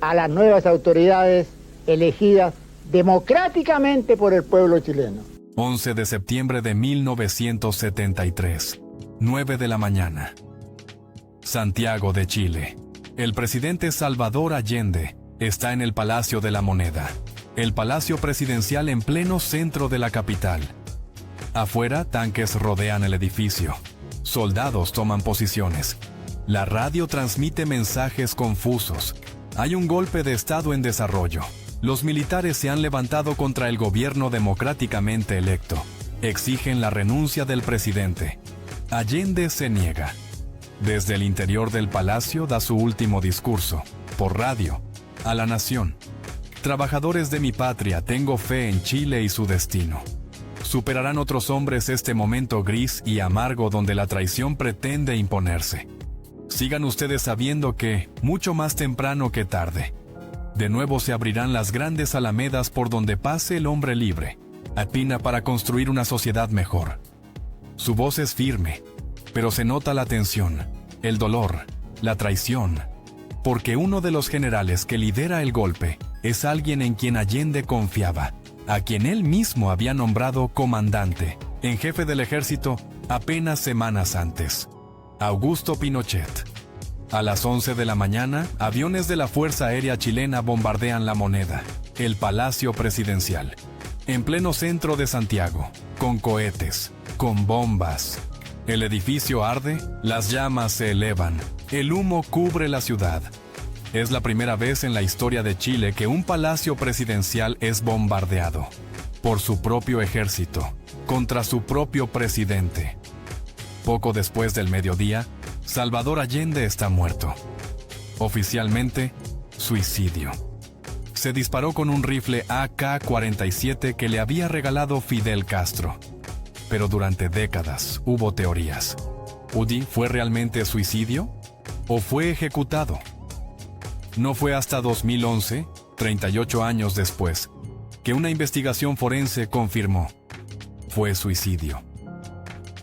a las nuevas autoridades elegidas democráticamente por el pueblo chileno. 11 de septiembre de 1973, 9 de la mañana. Santiago de Chile. El presidente Salvador Allende está en el Palacio de la Moneda, el palacio presidencial en pleno centro de la capital. Afuera, tanques rodean el edificio. Soldados toman posiciones. La radio transmite mensajes confusos. Hay un golpe de Estado en desarrollo. Los militares se han levantado contra el gobierno democráticamente electo. Exigen la renuncia del presidente. Allende se niega. Desde el interior del palacio da su último discurso, por radio, a la nación. Trabajadores de mi patria, tengo fe en Chile y su destino. Superarán otros hombres este momento gris y amargo donde la traición pretende imponerse. Sigan ustedes sabiendo que, mucho más temprano que tarde, de nuevo se abrirán las grandes alamedas por donde pase el hombre libre, opina para construir una sociedad mejor. Su voz es firme, pero se nota la tensión, el dolor, la traición, porque uno de los generales que lidera el golpe es alguien en quien Allende confiaba, a quien él mismo había nombrado comandante en jefe del ejército apenas semanas antes, Augusto Pinochet. A las 11 de la mañana, aviones de la Fuerza Aérea Chilena bombardean la Moneda, el Palacio Presidencial, en pleno centro de Santiago, con cohetes, con bombas. El edificio arde, las llamas se elevan, el humo cubre la ciudad. Es la primera vez en la historia de Chile que un palacio presidencial es bombardeado por su propio ejército, contra su propio presidente. Poco después del mediodía, Salvador Allende está muerto. Oficialmente, suicidio. Se disparó con un rifle AK-47 que le había regalado Fidel Castro. Pero durante décadas hubo teorías. ¿Udi fue realmente suicidio? ¿O fue ejecutado? No fue hasta 2011, 38 años después, que una investigación forense confirmó: fue suicidio.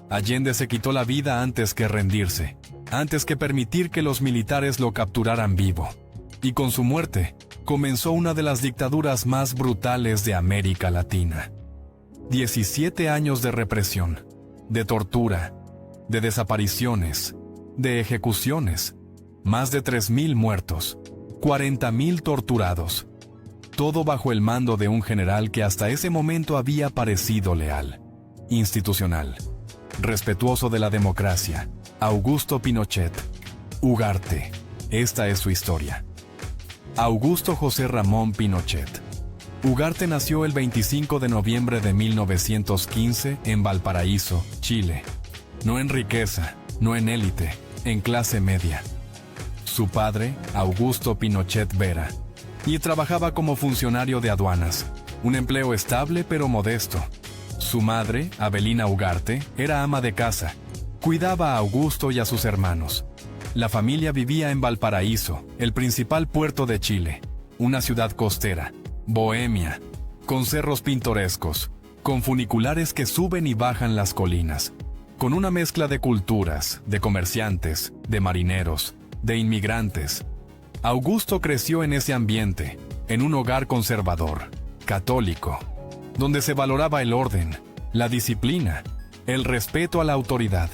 Allende se quitó la vida antes que rendirse, antes que permitir que los militares lo capturaran vivo. Y con su muerte, comenzó una de las dictaduras más brutales de América Latina. 17 años de represión, de tortura, de desapariciones, de ejecuciones, más de 3.000 muertos, 40.000 torturados. Todo bajo el mando de un general que hasta ese momento había parecido leal, institucional, respetuoso de la democracia, Augusto Pinochet. Ugarte. Esta es su historia. Augusto José Ramón Pinochet. Ugarte nació el 25 de noviembre de 1915 en Valparaíso, Chile. No en riqueza, no en élite, en clase media. Su padre, Augusto Pinochet Vera, y trabajaba como funcionario de aduanas, un empleo estable pero modesto. Su madre, Avelina Ugarte, era ama de casa. Cuidaba a Augusto y a sus hermanos. La familia vivía en Valparaíso, el principal puerto de Chile, una ciudad costera, bohemia, con cerros pintorescos, con funiculares que suben y bajan las colinas, con una mezcla de culturas, de comerciantes, de marineros, de inmigrantes. Augusto creció en ese ambiente, en un hogar conservador, católico, donde se valoraba el orden, la disciplina, el respeto a la autoridad.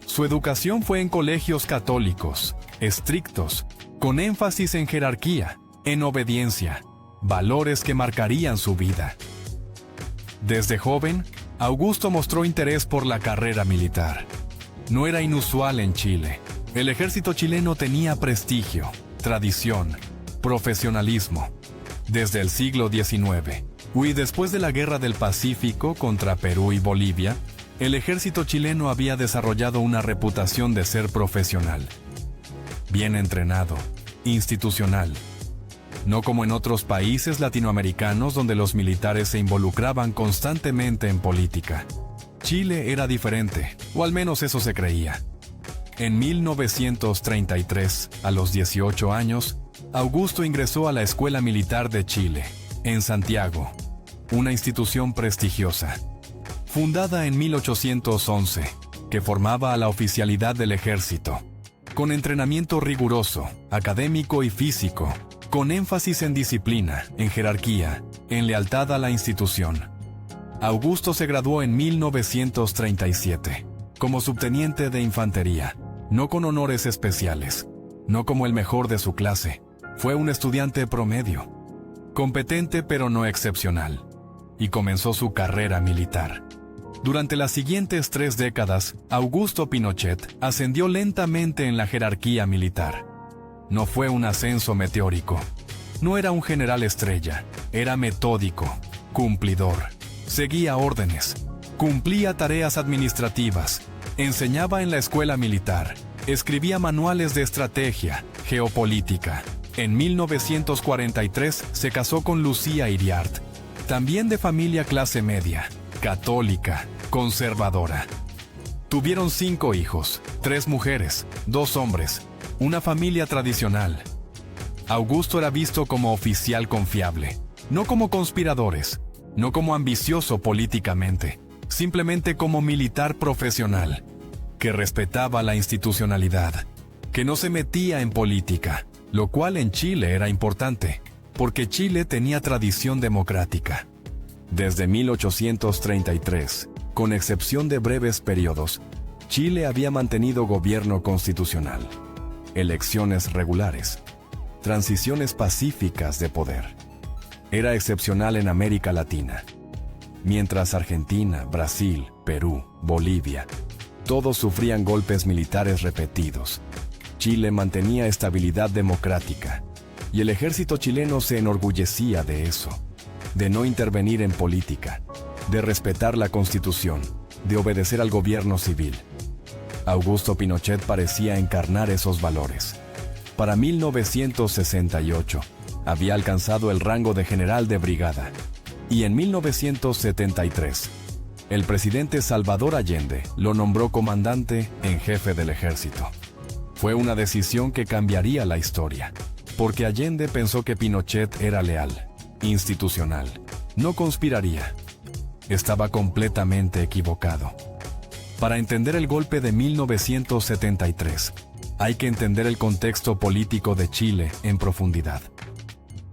Su educación fue en colegios católicos, estrictos, con énfasis en jerarquía, en obediencia, valores que marcarían su vida. Desde joven, Augusto mostró interés por la carrera militar. No era inusual en Chile. El ejército chileno tenía prestigio, tradición, profesionalismo. Desde el siglo XIX, y después de la Guerra del Pacífico contra Perú y Bolivia, el ejército chileno había desarrollado una reputación de ser profesional, bien entrenado, institucional. No como en otros países latinoamericanos donde los militares se involucraban constantemente en política. Chile era diferente, o al menos eso se creía. En 1933, a los 18 años, Augusto ingresó a la Escuela Militar de Chile, en Santiago, una institución prestigiosa. Fundada en 1811, que formaba a la oficialidad del ejército. con entrenamiento riguroso, académico y físico, con énfasis en disciplina, en jerarquía, en lealtad a la institución. Augusto se graduó en 1937, como subteniente de infantería, no con honores especiales, no como el mejor de su clase. Fue un estudiante promedio, competente pero no excepcional, y comenzó su carrera militar. Durante las siguientes 3 décadas, Augusto Pinochet ascendió lentamente en la jerarquía militar. No fue un ascenso meteórico. No era un general estrella, era metódico, cumplidor. Seguía órdenes, cumplía tareas administrativas, enseñaba en la escuela militar, escribía manuales de estrategia, geopolítica. En 1943 se casó con Lucía Iriart, también de familia clase media, católica, conservadora. Tuvieron 5 hijos, 3 mujeres, 2 hombres, una familia tradicional. Augusto era visto como oficial confiable, no como conspiradores, no como ambicioso políticamente, simplemente como militar profesional, que respetaba la institucionalidad, que no se metía en política, lo cual en Chile era importante, porque Chile tenía tradición democrática. Desde 1833, con excepción de breves periodos, Chile había mantenido gobierno constitucional, elecciones regulares, transiciones pacíficas de poder. Era excepcional en América Latina. Mientras Argentina, Brasil, Perú, Bolivia, todos sufrían golpes militares repetidos, Chile mantenía estabilidad democrática, y el ejército chileno se enorgullecía de eso, de no intervenir en política, de respetar la Constitución, de obedecer al gobierno civil. Augusto Pinochet parecía encarnar esos valores. Para 1968, había alcanzado el rango de general de brigada, y en 1973, el presidente Salvador Allende lo nombró comandante en jefe del ejército. Fue una decisión que cambiaría la historia, porque Allende pensó que Pinochet era leal, institucional, no conspiraría. Estaba completamente equivocado. Para entender el golpe de 1973, hay que entender el contexto político de Chile en profundidad.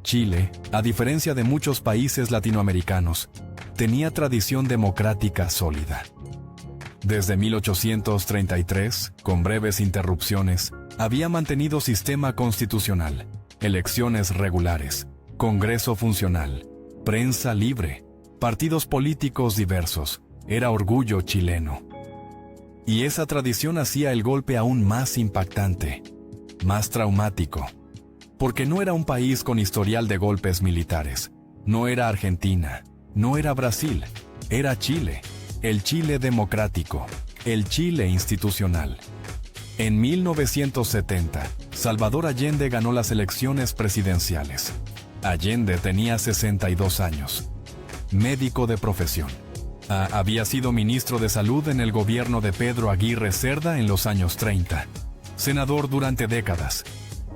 Chile, a diferencia de muchos países latinoamericanos, tenía tradición democrática sólida. Desde 1833, con breves interrupciones, había mantenido sistema constitucional, elecciones regulares, Congreso funcional, prensa libre, partidos políticos diversos. Era orgullo chileno. Y esa tradición hacía el golpe aún más impactante, más traumático, porque no era un país con historial de golpes militares, no era Argentina, no era Brasil, era Chile, el Chile democrático, el Chile institucional. En 1970, Salvador Allende ganó las elecciones presidenciales. Allende tenía 62 años, médico de profesión. Había sido ministro de Salud en el gobierno de Pedro Aguirre Cerda en los años 30, senador durante décadas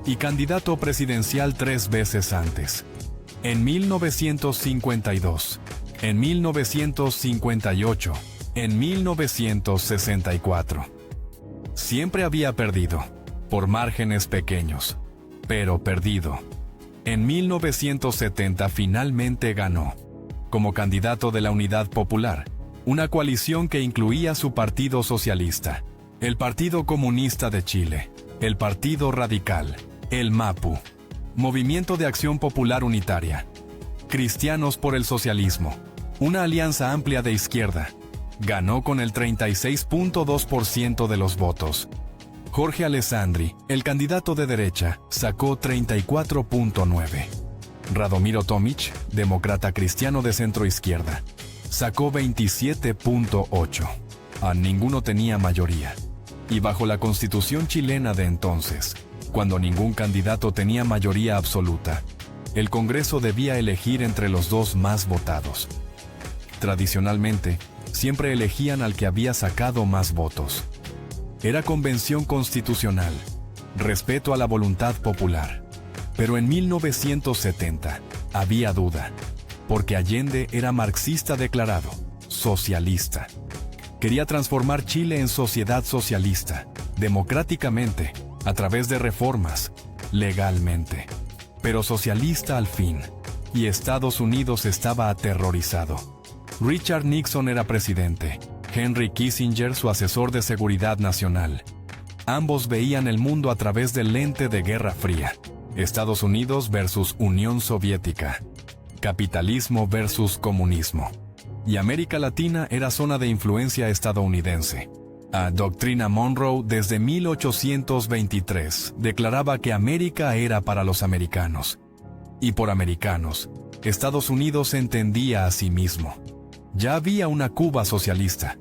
y candidato presidencial 3 veces antes. En 1952, en 1958, en 1964. Siempre había perdido, por márgenes pequeños, pero perdido. En 1970 finalmente ganó, como candidato de la Unidad Popular, una coalición que incluía su Partido Socialista, el Partido Comunista de Chile, el Partido Radical, el MAPU, Movimiento de Acción Popular Unitaria, Cristianos por el Socialismo, una alianza amplia de izquierda. Ganó con el 36.2% de los votos. Jorge Alessandri, el candidato de derecha, sacó 34.9%. Radomiro Tomic, demócrata cristiano de centro-izquierda, sacó 27.8%. Ninguno tenía mayoría. Y bajo la Constitución chilena de entonces, cuando ningún candidato tenía mayoría absoluta, el Congreso debía elegir entre los 2 más votados. Tradicionalmente, siempre elegían al que había sacado más votos. Era convención constitucional, respeto a la voluntad popular. Pero en 1970 había duda, porque Allende era marxista declarado, socialista. Quería transformar Chile en sociedad socialista, democráticamente, a través de reformas, legalmente, pero socialista al fin, y Estados Unidos estaba aterrorizado. Richard Nixon era presidente, Henry Kissinger su asesor de seguridad nacional. Ambos veían el mundo a través del lente de Guerra Fría. Estados Unidos versus Unión Soviética. Capitalismo versus comunismo. Y América Latina era zona de influencia estadounidense. La doctrina Monroe desde 1823 declaraba que América era para los americanos. Y por americanos, Estados Unidos se entendía a sí mismo. Ya había una Cuba socialista,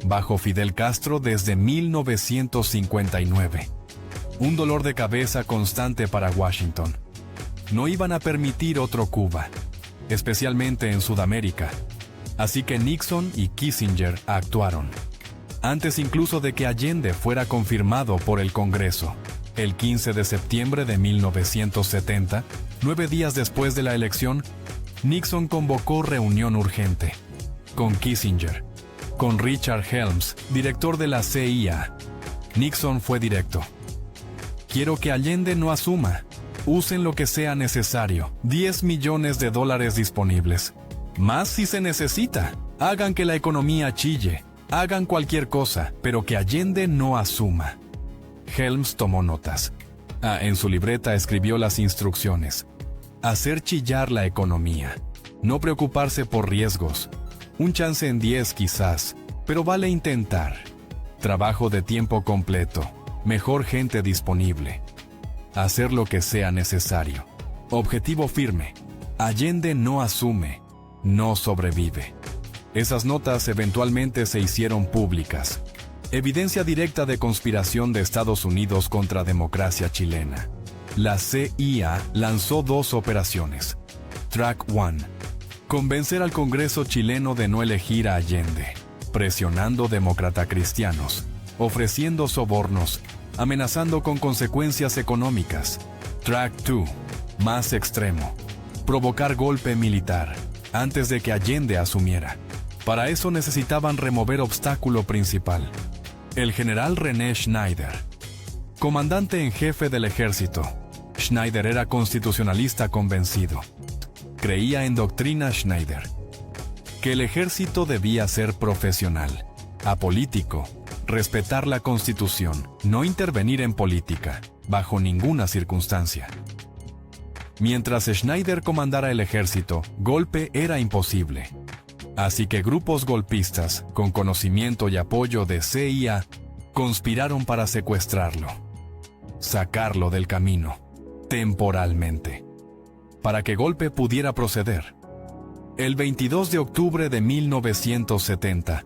bajo Fidel Castro desde 1959. Un dolor de cabeza constante para Washington. No iban a permitir otro Cuba, especialmente en Sudamérica. Así que Nixon y Kissinger actuaron. Antes incluso de que Allende fuera confirmado por el Congreso. El 15 de septiembre de 1970, 9 días después de la elección, Nixon convocó reunión urgente. Con Kissinger, con Richard Helms, director de la CIA. Nixon fue directo. Quiero que Allende no asuma. Usen lo que sea necesario. $10 millones disponibles. Más si se necesita. Hagan que la economía chille. Hagan cualquier cosa, pero que Allende no asuma. Helms tomó notas. En su libreta escribió las instrucciones. Hacer chillar la economía. No preocuparse por riesgos. Un chance en 10 quizás, pero vale intentar. Trabajo de tiempo completo. Mejor gente disponible. Hacer lo que sea necesario. Objetivo firme. Allende no asume. No sobrevive. Esas notas eventualmente se hicieron públicas. Evidencia directa de conspiración de Estados Unidos contra democracia chilena. La CIA lanzó 2 operaciones. Track 1. Convencer al Congreso chileno de no elegir a Allende. Presionando demócrata cristianos. Ofreciendo sobornos. Amenazando con consecuencias económicas. Track 2. Más extremo. Provocar golpe militar. Antes de que Allende asumiera. Para eso necesitaban remover obstáculo principal. El general René Schneider. Comandante en jefe del ejército. Schneider era constitucionalista convencido. Creía en doctrina Schneider. Que el ejército debía ser profesional, apolítico, respetar la Constitución, no intervenir en política, bajo ninguna circunstancia. Mientras Schneider comandara el ejército, golpe era imposible. Así que grupos golpistas, con conocimiento y apoyo de CIA, conspiraron para secuestrarlo. Sacarlo del camino, temporalmente, para que golpe pudiera proceder. El 22 de octubre de 1970,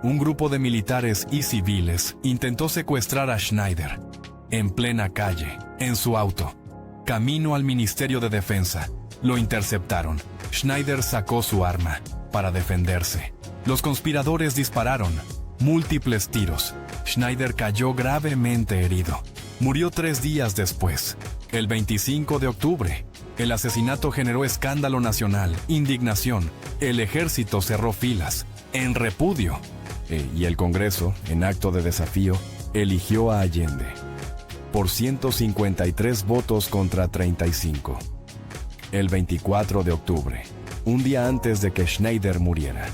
un grupo de militares y civiles intentó secuestrar a Schneider, en plena calle, en su auto, camino al Ministerio de Defensa. Lo interceptaron. Schneider sacó su arma para defenderse. Los conspiradores dispararon múltiples tiros. Schneider cayó gravemente herido. Murió 3 días después. El 25 de octubre, el asesinato generó escándalo nacional, indignación. El ejército cerró filas, en repudio. Y el Congreso, en acto de desafío, eligió a Allende. Por 153 votos contra 35. El 24 de octubre, un día antes de que Schneider muriera.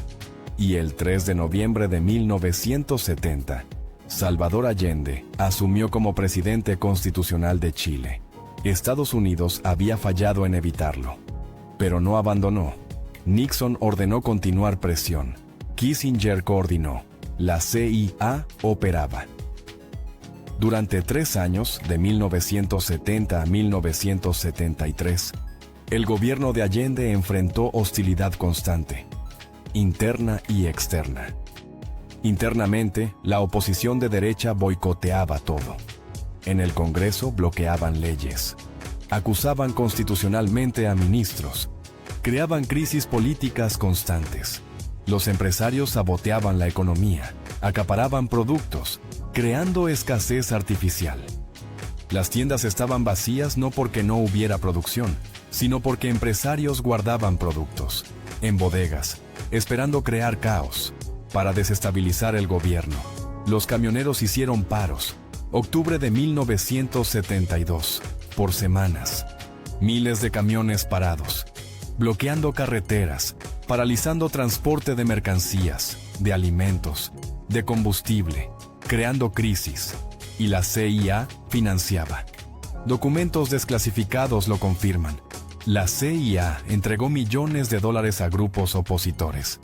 Y el 3 de noviembre de 1970, Salvador Allende asumió como presidente constitucional de Chile. Estados Unidos había fallado en evitarlo, pero no abandonó. Nixon ordenó continuar presión. Kissinger coordinó. La CIA operaba. Durante 3 años, de 1970 a 1973, el gobierno de Allende enfrentó hostilidad constante, interna y externa. Internamente, la oposición de derecha boicoteaba todo. En el Congreso bloqueaban leyes, acusaban constitucionalmente a ministros, creaban crisis políticas constantes. Los empresarios saboteaban la economía, acaparaban productos, creando escasez artificial. Las tiendas estaban vacías no porque no hubiera producción, sino porque empresarios guardaban productos en bodegas, esperando crear caos para desestabilizar el gobierno. Los camioneros hicieron paros, Octubre de 1972. Por semanas. Miles de camiones parados, bloqueando carreteras, paralizando transporte de mercancías, de alimentos, de combustible, creando crisis. Y la CIA financiaba. Documentos desclasificados lo confirman. La CIA entregó millones de dólares a grupos opositores.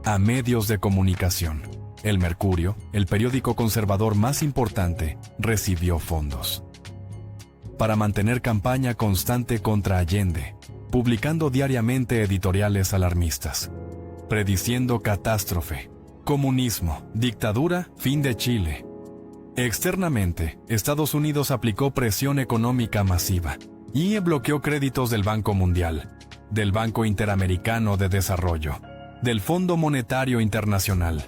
A medios de comunicación. El Mercurio, el periódico conservador más importante, recibió fondos para mantener campaña constante contra Allende, publicando diariamente editoriales alarmistas, prediciendo catástrofe, comunismo, dictadura, fin de Chile. Externamente, Estados Unidos aplicó presión económica masiva y bloqueó créditos del Banco Mundial, del Banco Interamericano de Desarrollo, del Fondo Monetario Internacional.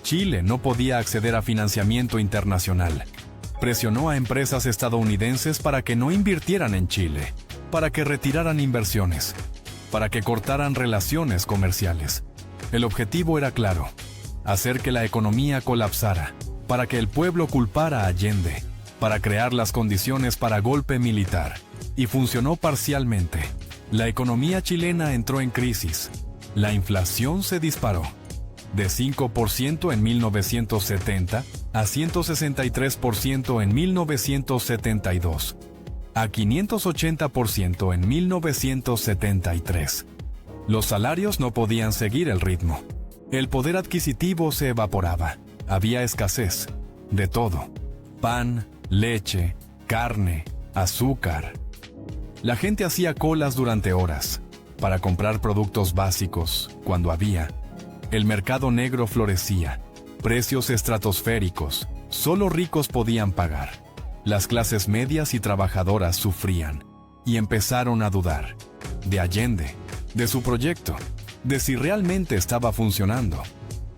Chile no podía acceder a financiamiento internacional. Presionó a empresas estadounidenses para que no invirtieran en Chile, para que retiraran inversiones, para que cortaran relaciones comerciales. El objetivo era claro: hacer que la economía colapsara, para que el pueblo culpara a Allende, para crear las condiciones para golpe militar. Y funcionó parcialmente. La economía chilena entró en crisis. La inflación se disparó. De 5% en 1970 a 163% en 1972, a 580% en 1973. Los salarios no podían seguir el ritmo. El poder adquisitivo se evaporaba. Había escasez de todo: pan, leche, carne, azúcar. La gente hacía colas durante horas para comprar productos básicos cuando había. El mercado negro florecía. Precios estratosféricos. Solo ricos podían pagar. Las clases medias y trabajadoras sufrían y empezaron a dudar de Allende, de su proyecto, de si realmente estaba funcionando.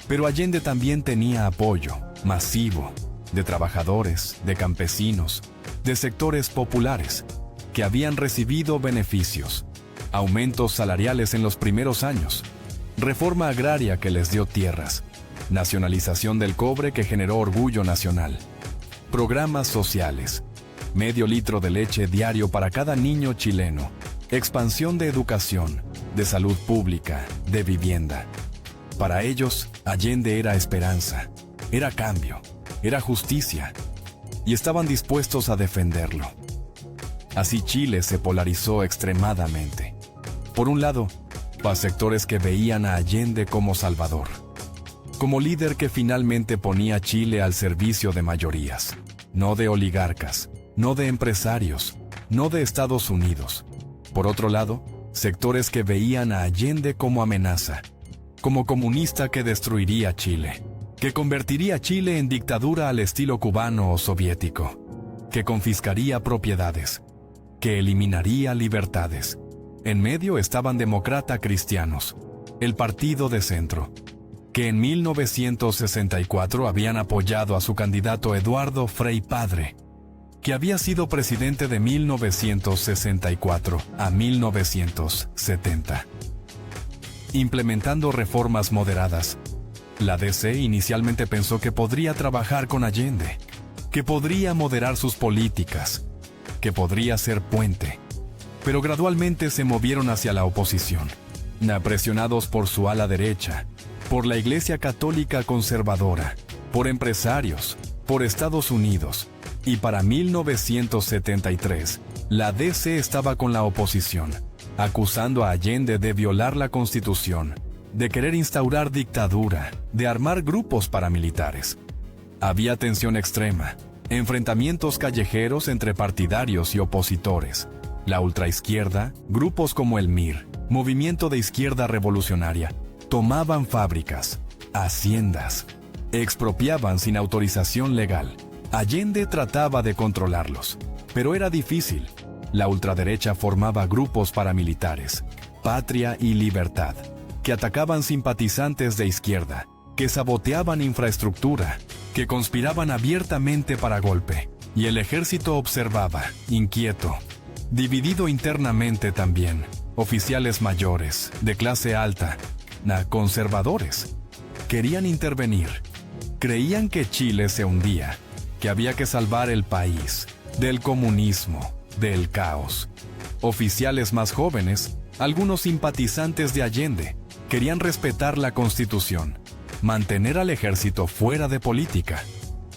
Pero Allende también tenía apoyo masivo de trabajadores, de campesinos, de sectores populares que habían recibido beneficios, aumentos salariales en los primeros años, reforma agraria que les dio tierras, nacionalización del cobre que generó orgullo nacional, programas sociales, medio litro de leche diario para cada niño chileno, expansión de educación, de salud pública, de vivienda. Para ellos, Allende era esperanza, era cambio, era justicia, y estaban dispuestos a defenderlo. Así Chile se polarizó extremadamente. Por un lado, para sectores que veían a Allende como salvador, como líder que finalmente ponía a Chile al servicio de mayorías, no de oligarcas, no de empresarios, no de Estados Unidos. Por otro lado, sectores que veían a Allende como amenaza, como comunista que destruiría Chile, que convertiría a Chile en dictadura al estilo cubano o soviético, que confiscaría propiedades, que eliminaría libertades. En medio estaban demócrata cristianos, el partido de centro, que en 1964 habían apoyado a su candidato Eduardo Frei Padre, que había sido presidente de 1964 a 1970. Implementando reformas moderadas, la DC inicialmente pensó que podría trabajar con Allende, que podría moderar sus políticas, que podría ser puente. Pero gradualmente se movieron hacia la oposición, presionados por su ala derecha, por la Iglesia Católica conservadora, por empresarios, por Estados Unidos. Y para 1973, la DC estaba con la oposición, acusando a Allende de violar la Constitución, de querer instaurar dictadura, de armar grupos paramilitares. Había tensión extrema, enfrentamientos callejeros entre partidarios y opositores. La ultraizquierda, grupos como el MIR, Movimiento de Izquierda Revolucionaria, tomaban fábricas, haciendas, expropiaban sin autorización legal. Allende trataba de controlarlos, pero era difícil. La ultraderecha formaba grupos paramilitares, Patria y Libertad, que atacaban simpatizantes de izquierda, que saboteaban infraestructura, que conspiraban abiertamente para golpe, y el ejército observaba, inquieto. Dividido internamente también, oficiales mayores, de clase alta, conservadores, querían intervenir. Creían que Chile se hundía, que había que salvar el país del comunismo, del caos. Oficiales más jóvenes, algunos simpatizantes de Allende, querían respetar la Constitución, mantener al ejército fuera de política.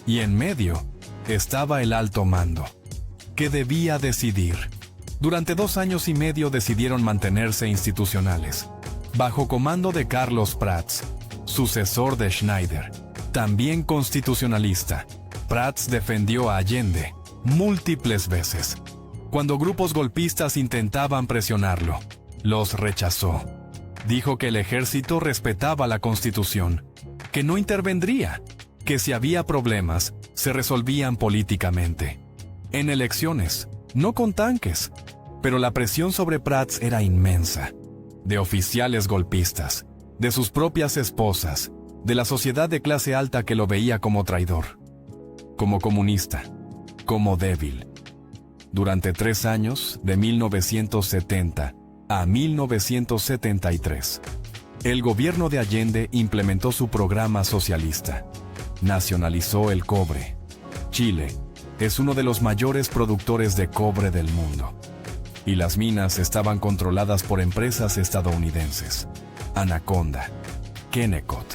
Y en medio estaba el alto mando, que debía decidir. Durante 2 años y medio decidieron mantenerse institucionales, bajo comando de Carlos Prats, sucesor de Schneider, también constitucionalista. Prats defendió a Allende múltiples veces. Cuando grupos golpistas intentaban presionarlo, los rechazó. Dijo que el ejército respetaba la Constitución, que no intervendría, que si había problemas, se resolvían políticamente. En elecciones, no con tanques, pero la presión sobre Prats era inmensa. De oficiales golpistas, de sus propias esposas, de la sociedad de clase alta que lo veía como traidor, como comunista, como débil. Durante 3 años, de 1970 a 1973, el gobierno de Allende implementó su programa socialista. Nacionalizó el cobre. Chile es uno de los mayores productores de cobre del mundo, y las minas estaban controladas por empresas estadounidenses: Anaconda, Kennecott.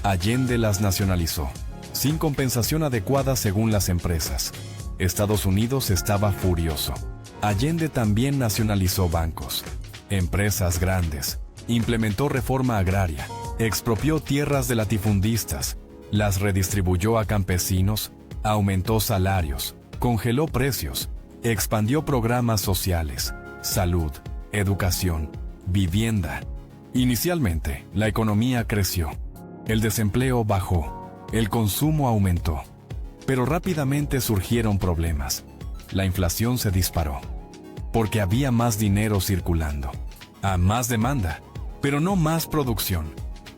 Allende las nacionalizó, sin compensación adecuada según las empresas. Estados Unidos estaba furioso. Allende también nacionalizó bancos, empresas grandes, implementó reforma agraria, expropió tierras de latifundistas, las redistribuyó a campesinos, aumentó salarios, congeló precios, expandió programas sociales, salud, educación, vivienda. Inicialmente, la economía creció, el desempleo bajó, el consumo aumentó, pero rápidamente surgieron problemas. La inflación se disparó, porque había más dinero circulando, a más demanda, pero no más producción.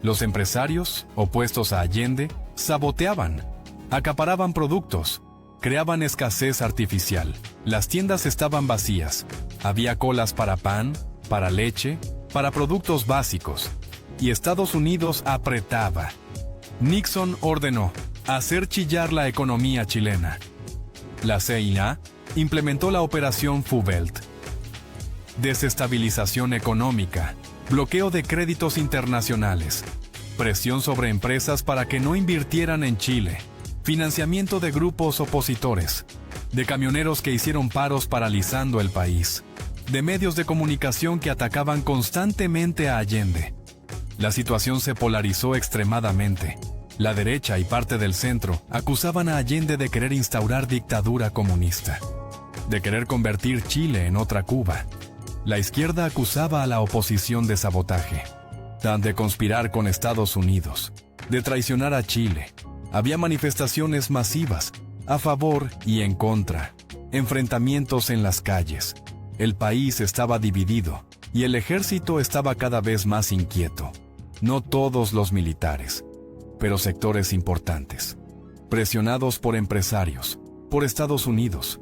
Los empresarios, opuestos a Allende, saboteaban, acaparaban productos, creaban escasez artificial. Las tiendas estaban vacías, había colas para pan, para leche, para productos básicos, y Estados Unidos apretaba. Nixon ordenó hacer chillar la economía chilena. La CIA implementó la Operación Fubelt. Desestabilización económica, bloqueo de créditos internacionales, presión sobre empresas para que no invirtieran en Chile, financiamiento de grupos opositores, de camioneros que hicieron paros paralizando el país, de medios de comunicación que atacaban constantemente a Allende. La situación se polarizó extremadamente. La derecha y parte del centro acusaban a Allende de querer instaurar dictadura comunista, de querer convertir Chile en otra Cuba. La izquierda acusaba a la oposición de sabotaje, de conspirar con Estados Unidos, de traicionar a Chile. Había manifestaciones masivas, a favor y en contra, enfrentamientos en las calles. El país estaba dividido y el ejército estaba cada vez más inquieto. No todos los militares, pero sectores importantes, presionados por empresarios, por Estados Unidos,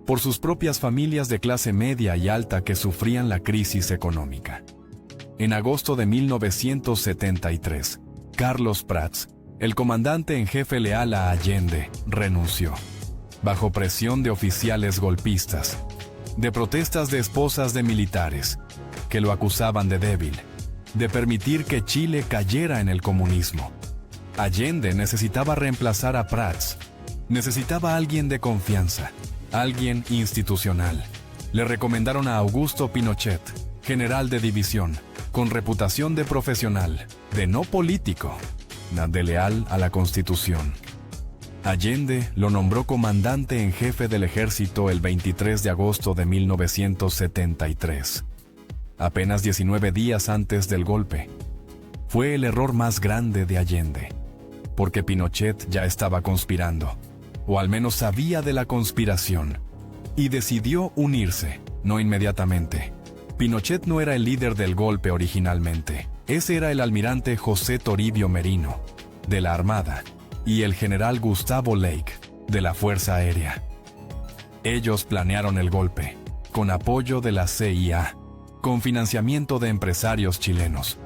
por sus propias familias de clase media y alta que sufrían la crisis económica. En agosto de 1973, Carlos Prats, el comandante en jefe leal a Allende, renunció, bajo presión de oficiales golpistas, de protestas de esposas de militares, que lo acusaban de débil, de permitir que Chile cayera en el comunismo. Allende necesitaba reemplazar a Prats, necesitaba a alguien de confianza, alguien institucional. Le recomendaron a Augusto Pinochet, general de división, con reputación de profesional, de no político, de leal a la Constitución. Allende lo nombró comandante en jefe del ejército el 23 de agosto de 1973, apenas 19 días antes del golpe. Fue el error más grande de Allende, porque Pinochet ya estaba conspirando, o al menos sabía de la conspiración, y decidió unirse, no inmediatamente. Pinochet no era el líder del golpe originalmente. Ese era el almirante José Toribio Merino, de la Armada, y el general Gustavo Lake, de la Fuerza Aérea. Ellos planearon el golpe, con apoyo de la CIA, con financiamiento de empresarios chilenos,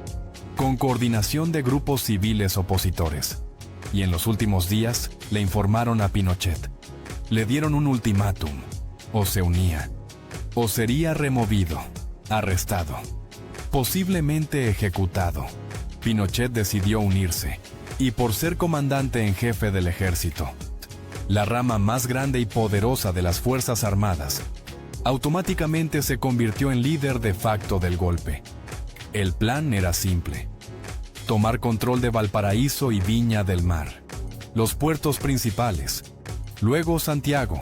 con coordinación de grupos civiles opositores. y en los últimos días le informaron a Pinochet. Le dieron un ultimátum: o se unía, o sería removido, arrestado, posiblemente ejecutado. Pinochet decidió unirse, y por ser comandante en jefe del ejército, la rama más grande y poderosa de las Fuerzas Armadas, automáticamente se convirtió en líder de facto del golpe. El plan era simple: tomar control de Valparaíso y Viña del Mar, los puertos principales, luego Santiago,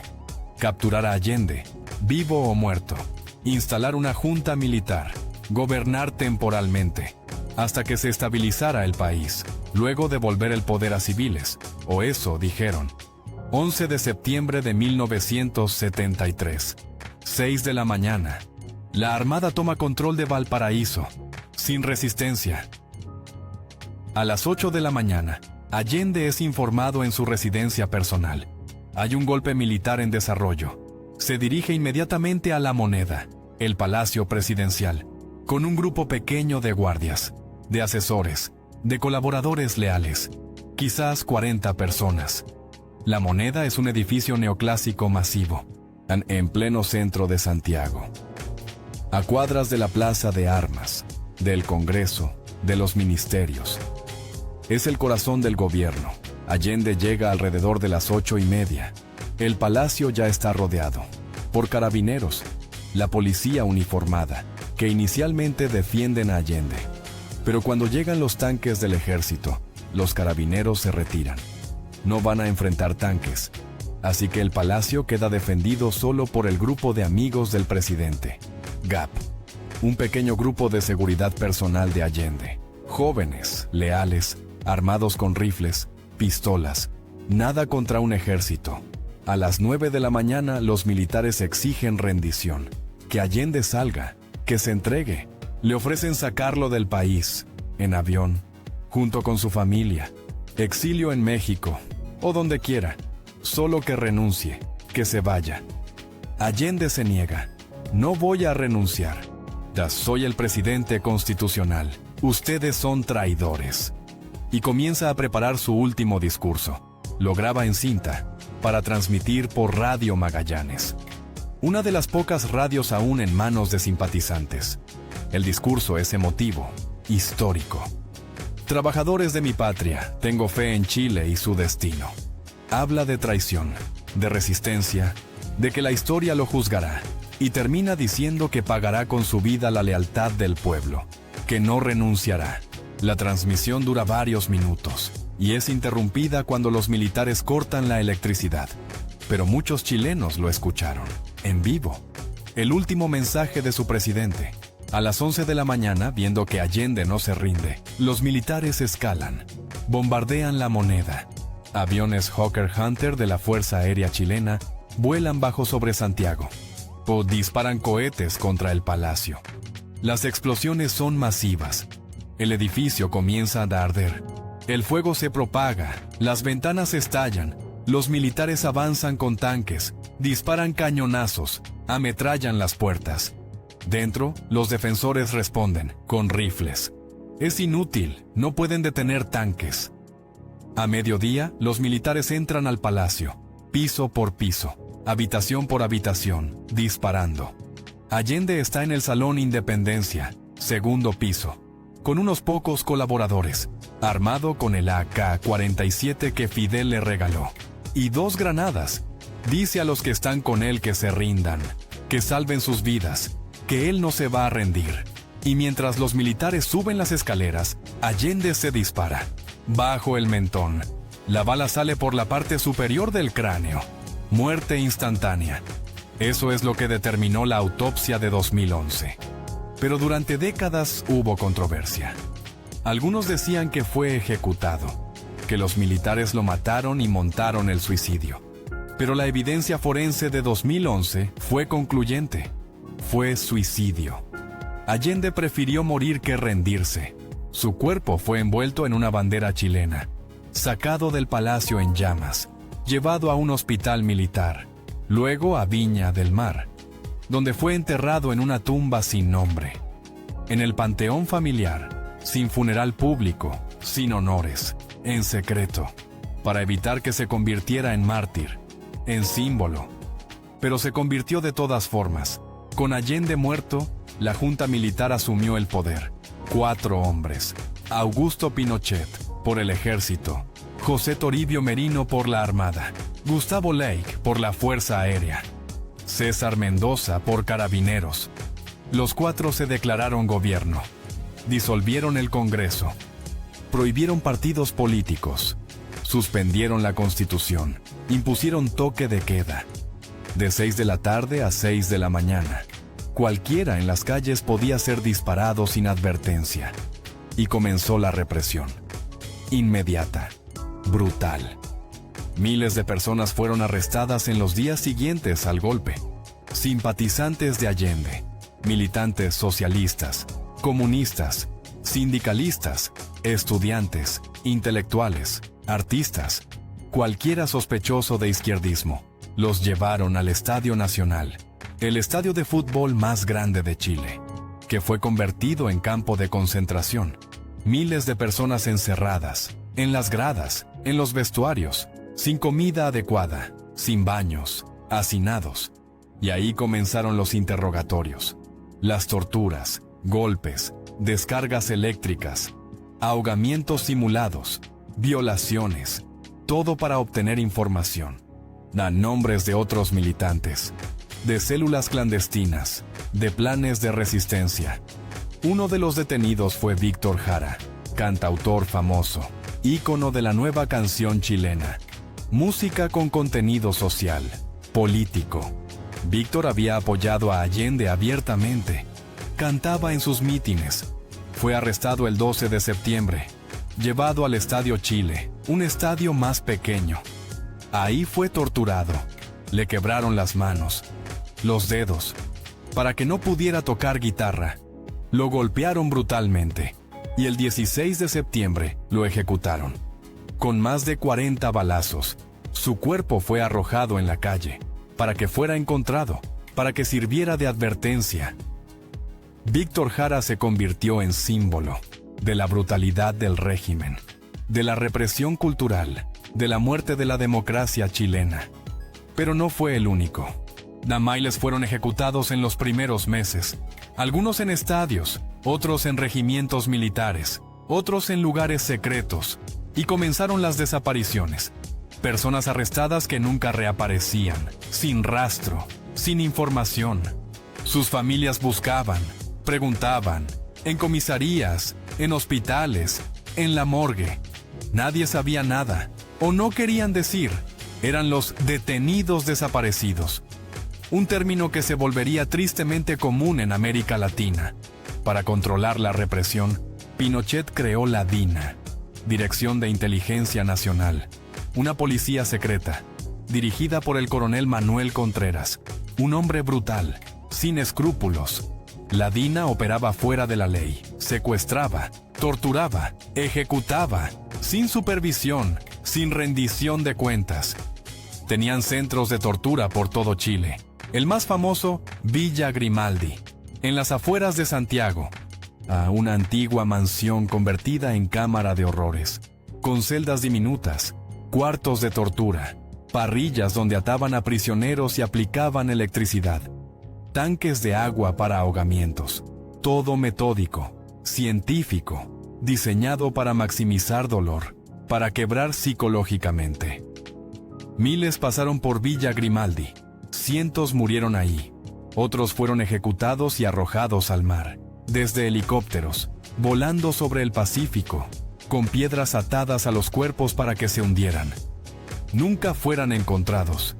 capturar a Allende, vivo o muerto, instalar una junta militar, gobernar temporalmente, hasta que se estabilizara el país, luego devolver el poder a civiles, o eso dijeron. 11 de septiembre de 1973, 6 de la mañana. La Armada toma control de Valparaíso, sin resistencia. A las 8 de la mañana, Allende es informado en su residencia personal. Hay un golpe militar en desarrollo. Se dirige inmediatamente a La Moneda, el palacio presidencial, con un grupo pequeño de guardias, de asesores, de colaboradores leales, quizás 40 personas. La Moneda es un edificio neoclásico masivo, en pleno centro de Santiago, a cuadras de la Plaza de Armas, del Congreso, de los ministerios. Es el corazón del gobierno. Allende llega alrededor de las 8:30. El palacio ya está rodeado por carabineros, la policía uniformada, que inicialmente defienden a Allende. Pero cuando llegan los tanques del ejército, los carabineros se retiran. No van a enfrentar tanques, así que el palacio queda defendido solo por el grupo de amigos del presidente, GAP, un pequeño grupo de seguridad personal de Allende. Jóvenes, leales, armados con rifles, pistolas, nada contra un ejército. A las 9 de la mañana los militares exigen rendición, que Allende salga, que se entregue. Le ofrecen sacarlo del país, en avión, junto con su familia, exilio en México, o donde quiera, solo que renuncie, que se vaya. Allende se niega: no voy a renunciar. Soy el presidente constitucional, ustedes son traidores. Y comienza a preparar su último discurso. Lo graba en cinta, para transmitir por Radio Magallanes, una de las pocas radios aún en manos de simpatizantes. El discurso es emotivo, histórico. Trabajadores de mi patria, tengo fe en Chile y su destino. Habla de traición, de resistencia, de que la historia lo juzgará, y termina diciendo que pagará con su vida la lealtad del pueblo, que no renunciará. La transmisión dura varios minutos, y es interrumpida cuando los militares cortan la electricidad. Pero muchos chilenos lo escucharon, en vivo. El último mensaje de su presidente. A las 11 de la mañana, viendo que Allende no se rinde, los militares escalan, bombardean La Moneda. Aviones Hawker Hunter de la Fuerza Aérea Chilena vuelan bajo sobre Santiago, o disparan cohetes contra el palacio. Las explosiones son masivas. El edificio comienza a arder. El fuego se propaga, las ventanas estallan, los militares avanzan con tanques, disparan cañonazos, ametrallan las puertas. Dentro, los defensores responden, con rifles. Es inútil, no pueden detener tanques. A mediodía, los militares entran al palacio, piso por piso, habitación por habitación, disparando. Allende está en el Salón Independencia, segundo piso, con unos pocos colaboradores, armado con el AK-47 que Fidel le regaló, y 2 granadas. Dice a los que están con él que se rindan, que salven sus vidas, que él no se va a rendir. Y mientras los militares suben las escaleras, Allende se dispara. Bajo el mentón. La bala sale por la parte superior del cráneo. Muerte instantánea. Eso es lo que determinó la autopsia de 2011. Pero durante décadas hubo controversia. Algunos decían que fue ejecutado, que los militares lo mataron y montaron el suicidio. Pero la evidencia forense de 2011 fue concluyente. Fue suicidio. Allende prefirió morir que rendirse. Su cuerpo fue envuelto en una bandera chilena, sacado del palacio en llamas, llevado a un hospital militar, luego a Viña del Mar, donde fue enterrado en una tumba sin nombre. En el panteón familiar, sin funeral público, sin honores, en secreto. para evitar que se convirtiera en mártir, en símbolo. Pero se convirtió de todas formas. Con Allende muerto, la junta militar asumió el poder. 4 hombres: Augusto Pinochet, por el ejército; José Toribio Merino, por la armada; Gustavo Lake, por la fuerza aérea; César Mendoza, por carabineros. Los 4 se declararon gobierno. Disolvieron el Congreso. Prohibieron partidos políticos. Suspendieron la Constitución. Impusieron toque de queda. De 6 de la tarde a 6 de la mañana. Cualquiera en las calles podía ser disparado sin advertencia. Y comenzó la represión. Inmediata. Brutal. Miles de personas fueron arrestadas en los días siguientes al golpe. Simpatizantes de Allende, militantes socialistas, comunistas, sindicalistas, estudiantes, intelectuales, artistas, cualquiera sospechoso de izquierdismo, los llevaron al Estadio Nacional, el estadio de fútbol más grande de Chile, que fue convertido en campo de concentración. Miles de personas encerradas, en las gradas, en los vestuarios, sin comida adecuada, sin baños, hacinados. Y ahí comenzaron los interrogatorios, las torturas, golpes, descargas eléctricas, ahogamientos simulados, violaciones, todo para obtener información. Dan nombres de otros militantes, de células clandestinas, de planes de resistencia. Uno de los detenidos fue Víctor Jara, cantautor famoso, ícono de la nueva canción chilena, música con contenido social, político. Víctor había apoyado a Allende abiertamente. Cantaba en sus mítines. Fue arrestado el 12 de septiembre, llevado al Estadio Chile, un estadio más pequeño. Ahí fue torturado. Le quebraron las manos, los dedos, para que no pudiera tocar guitarra. Lo golpearon brutalmente, y el 16 de septiembre lo ejecutaron. Con más de 40 balazos, su cuerpo fue arrojado en la calle, para que fuera encontrado, para que sirviera de advertencia. Víctor Jara se convirtió en símbolo de la brutalidad del régimen, de la represión cultural, de la muerte de la democracia chilena. Pero no fue el único. Damailes fueron ejecutados en los primeros meses, algunos en estadios, otros en regimientos militares, otros en lugares secretos, y comenzaron las desapariciones. Personas arrestadas que nunca reaparecían, sin rastro, sin información. Sus familias buscaban, preguntaban, en comisarías, en hospitales, en la morgue. Nadie sabía nada, o no querían decir. Eran los detenidos desaparecidos. Un término que se volvería tristemente común en América Latina. Para controlar la represión, Pinochet creó la DINA, Dirección de Inteligencia Nacional, una policía secreta, dirigida por el coronel Manuel Contreras, un hombre brutal, sin escrúpulos. La DINA operaba fuera de la ley, secuestraba, torturaba, ejecutaba, sin supervisión, sin rendición de cuentas. Tenían centros de tortura por todo Chile. El más famoso, Villa Grimaldi, en las afueras de Santiago, a una antigua mansión convertida en cámara de horrores, con celdas diminutas, cuartos de tortura, parrillas donde ataban a prisioneros y aplicaban electricidad, tanques de agua para ahogamientos, todo metódico, científico, diseñado para maximizar dolor, para quebrar psicológicamente. Miles pasaron por Villa Grimaldi, cientos murieron ahí, otros fueron ejecutados y arrojados al mar, desde helicópteros, volando sobre el Pacífico, con piedras atadas a los cuerpos para que se hundieran. Nunca fueran encontrados.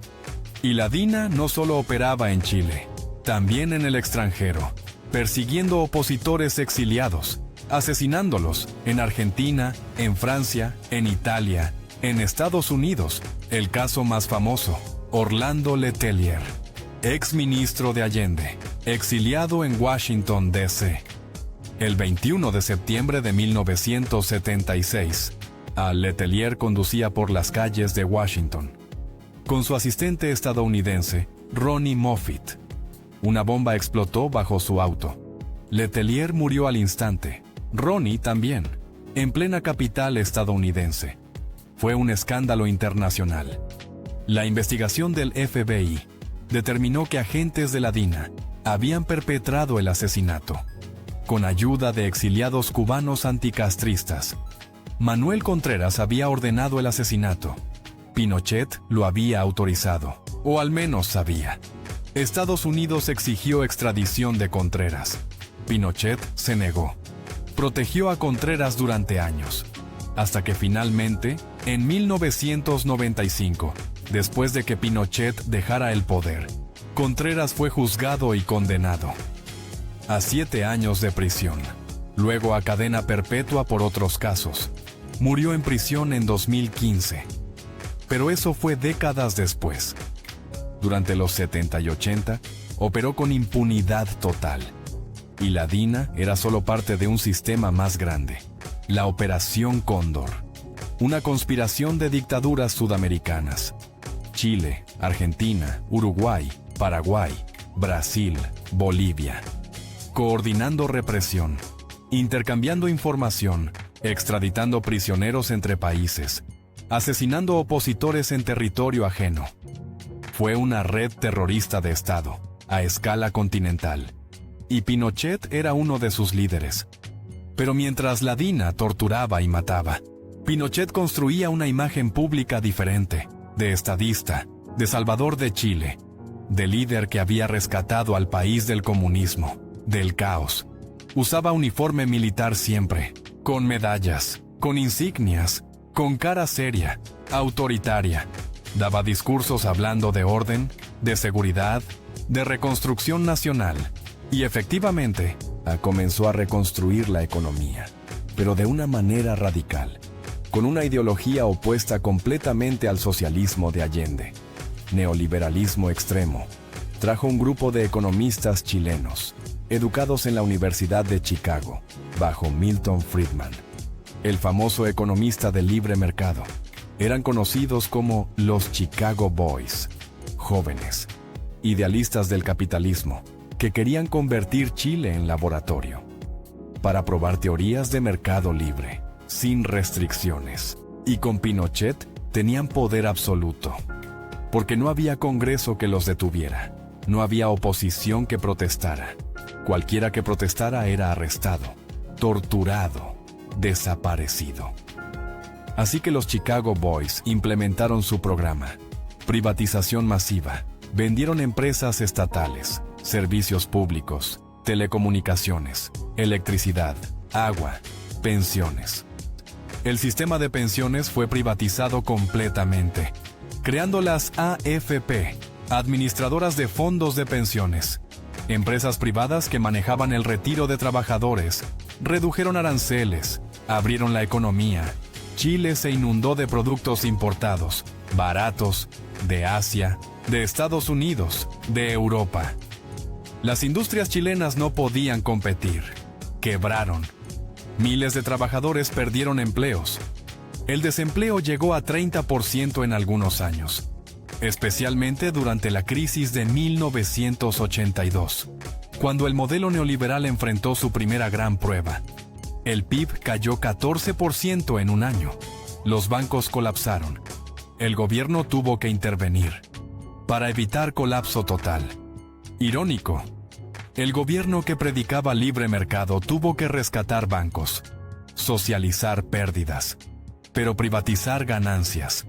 Y la DINA no solo operaba en Chile, también en el extranjero, persiguiendo opositores exiliados, asesinándolos en Argentina, en Francia, en Italia, en Estados Unidos. El caso más famoso, Orlando Letelier, ex ministro de Allende, exiliado en Washington, D.C. El 21 de septiembre de 1976, Letelier conducía por las calles de Washington, con su asistente estadounidense, Ronnie Moffitt. Una bomba explotó bajo su auto. Letelier murió al instante, Ronnie también, en plena capital estadounidense. Fue un escándalo internacional. La investigación del FBI determinó que agentes de la DINA habían perpetrado el asesinato, con ayuda de exiliados cubanos anticastristas. Manuel Contreras había ordenado el asesinato. Pinochet lo había autorizado, o al menos sabía. Estados Unidos exigió extradición de Contreras. Pinochet se negó. Protegió a Contreras durante años, hasta que finalmente, en 1995, después de que Pinochet dejara el poder, Contreras fue juzgado y condenado a 7 años de prisión, luego a cadena perpetua por otros casos. Murió en prisión en 2015. Pero eso fue décadas después. Durante los 70 y 80, operó con impunidad total. Y la DINA era solo parte de un sistema más grande, la Operación Cóndor, una conspiración de dictaduras sudamericanas. Chile, Argentina, Uruguay, Paraguay, Brasil, Bolivia. Coordinando represión, intercambiando información, extraditando prisioneros entre países, asesinando opositores en territorio ajeno. Fue una red terrorista de Estado, a escala continental. Y Pinochet era uno de sus líderes. Pero mientras la DINA torturaba y mataba, Pinochet construía una imagen pública diferente, de estadista, de salvador de Chile, de líder que había rescatado al país del comunismo, del caos. Usaba uniforme militar siempre, con medallas, con insignias, con cara seria, autoritaria. Daba discursos hablando de orden, de seguridad, de reconstrucción nacional. Y efectivamente, comenzó a reconstruir la economía, pero de una manera radical, con una ideología opuesta completamente al socialismo de Allende. Neoliberalismo extremo. Trajo un grupo de economistas chilenos, educados en la Universidad de Chicago, bajo Milton Friedman, el famoso economista del libre mercado. Eran conocidos como los Chicago Boys, jóvenes, idealistas del capitalismo, que querían convertir Chile en laboratorio, para probar teorías de mercado libre, sin restricciones. Y con Pinochet tenían poder absoluto, porque no había Congreso que los detuviera, no había oposición que protestara. Cualquiera que protestara era arrestado, torturado, desaparecido. Así que los Chicago Boys implementaron su programa. Privatización masiva. Vendieron empresas estatales, servicios públicos, telecomunicaciones, electricidad, agua, pensiones. El sistema de pensiones fue privatizado completamente, creando las AFP, administradoras de fondos de pensiones. Empresas privadas que manejaban el retiro de trabajadores, redujeron aranceles, abrieron la economía. Chile se inundó de productos importados, baratos, de Asia, de Estados Unidos, de Europa. Las industrias chilenas no podían competir. Quebraron. Miles de trabajadores perdieron empleos. El desempleo llegó a 30% en algunos años, especialmente durante la crisis de 1982, cuando el modelo neoliberal enfrentó su primera gran prueba. El PIB cayó 14% en un año. Los bancos colapsaron. El gobierno tuvo que intervenir para evitar colapso total. Irónico, el gobierno que predicaba libre mercado tuvo que rescatar bancos, socializar pérdidas, pero privatizar ganancias.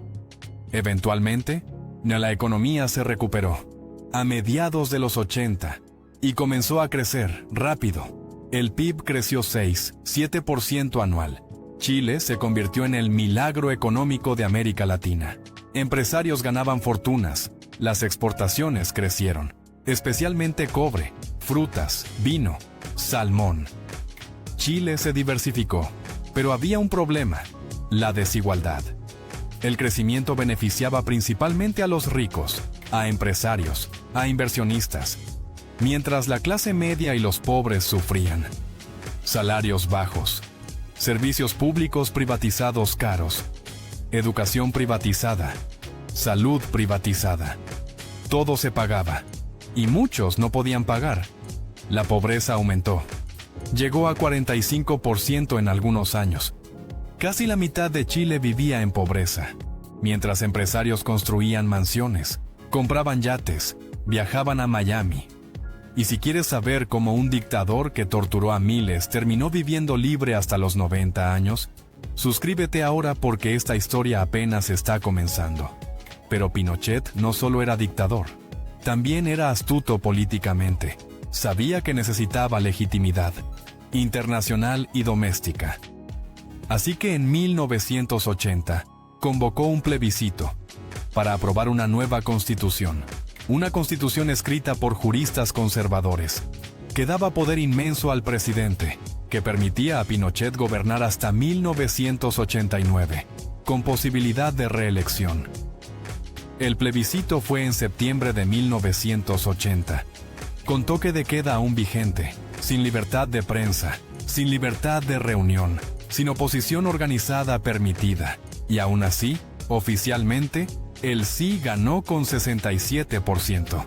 Eventualmente, la economía se recuperó a mediados de los 80 y comenzó a crecer rápido. El PIB creció 6-7% anual. Chile se convirtió en el milagro económico de América Latina. Empresarios ganaban fortunas, las exportaciones crecieron, especialmente cobre, frutas, vino, salmón. Chile se diversificó, pero había un problema: la desigualdad. El crecimiento beneficiaba principalmente a los ricos, a empresarios, a inversionistas, mientras la clase media y los pobres sufrían. Salarios bajos, servicios públicos privatizados caros, educación privatizada, salud privatizada. Todo se pagaba, y muchos no podían pagar. La pobreza aumentó. Llegó a 45% en algunos años. Casi la mitad de Chile vivía en pobreza, mientras empresarios construían mansiones, compraban yates, viajaban a Miami. Y si quieres saber cómo un dictador que torturó a miles terminó viviendo libre hasta los 90 años, suscríbete ahora porque esta historia apenas está comenzando. Pero Pinochet no solo era dictador, también era astuto políticamente. Sabía que necesitaba legitimidad, internacional y doméstica. Así que en 1980 convocó un plebiscito para aprobar una nueva constitución. Una constitución escrita por juristas conservadores, que daba poder inmenso al presidente, que permitía a Pinochet gobernar hasta 1989, con posibilidad de reelección. El plebiscito fue en septiembre de 1980, con toque de queda aún vigente, sin libertad de prensa, sin libertad de reunión, sin oposición organizada permitida, y aún así, oficialmente, el sí ganó con 67%.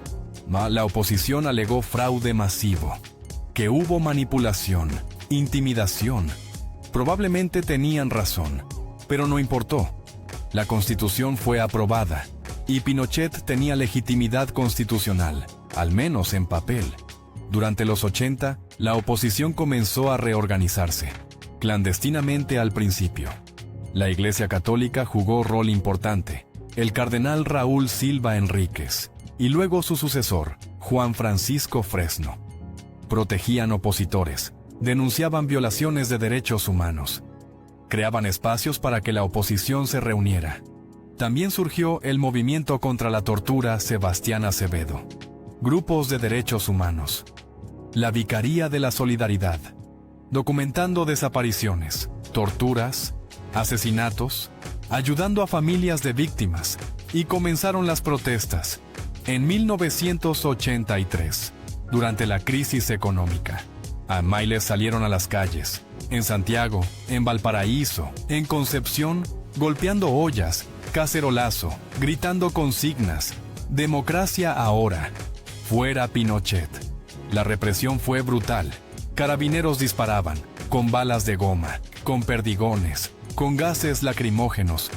La oposición alegó fraude masivo, que hubo manipulación, intimidación. Probablemente tenían razón, pero no importó. La Constitución fue aprobada, y Pinochet tenía legitimidad constitucional, al menos en papel. Durante los 80, la oposición comenzó a reorganizarse, clandestinamente al principio. La Iglesia Católica jugó rol importante, el cardenal Raúl Silva Enríquez, y luego su sucesor, Juan Francisco Fresno. Protegían opositores, denunciaban violaciones de derechos humanos, creaban espacios para que la oposición se reuniera. También surgió el movimiento contra la tortura Sebastián Acevedo, grupos de derechos humanos, la Vicaría de la Solidaridad, documentando desapariciones, torturas, asesinatos, ayudando a familias de víctimas, y comenzaron las protestas. En 1983, durante la crisis económica, miles salieron a las calles, en Santiago, en Valparaíso, en Concepción, golpeando ollas, cacerolazo, gritando consignas, democracia ahora, fuera Pinochet. La represión fue brutal. Carabineros disparaban, con balas de goma, con perdigones, con gases lacrimógenos,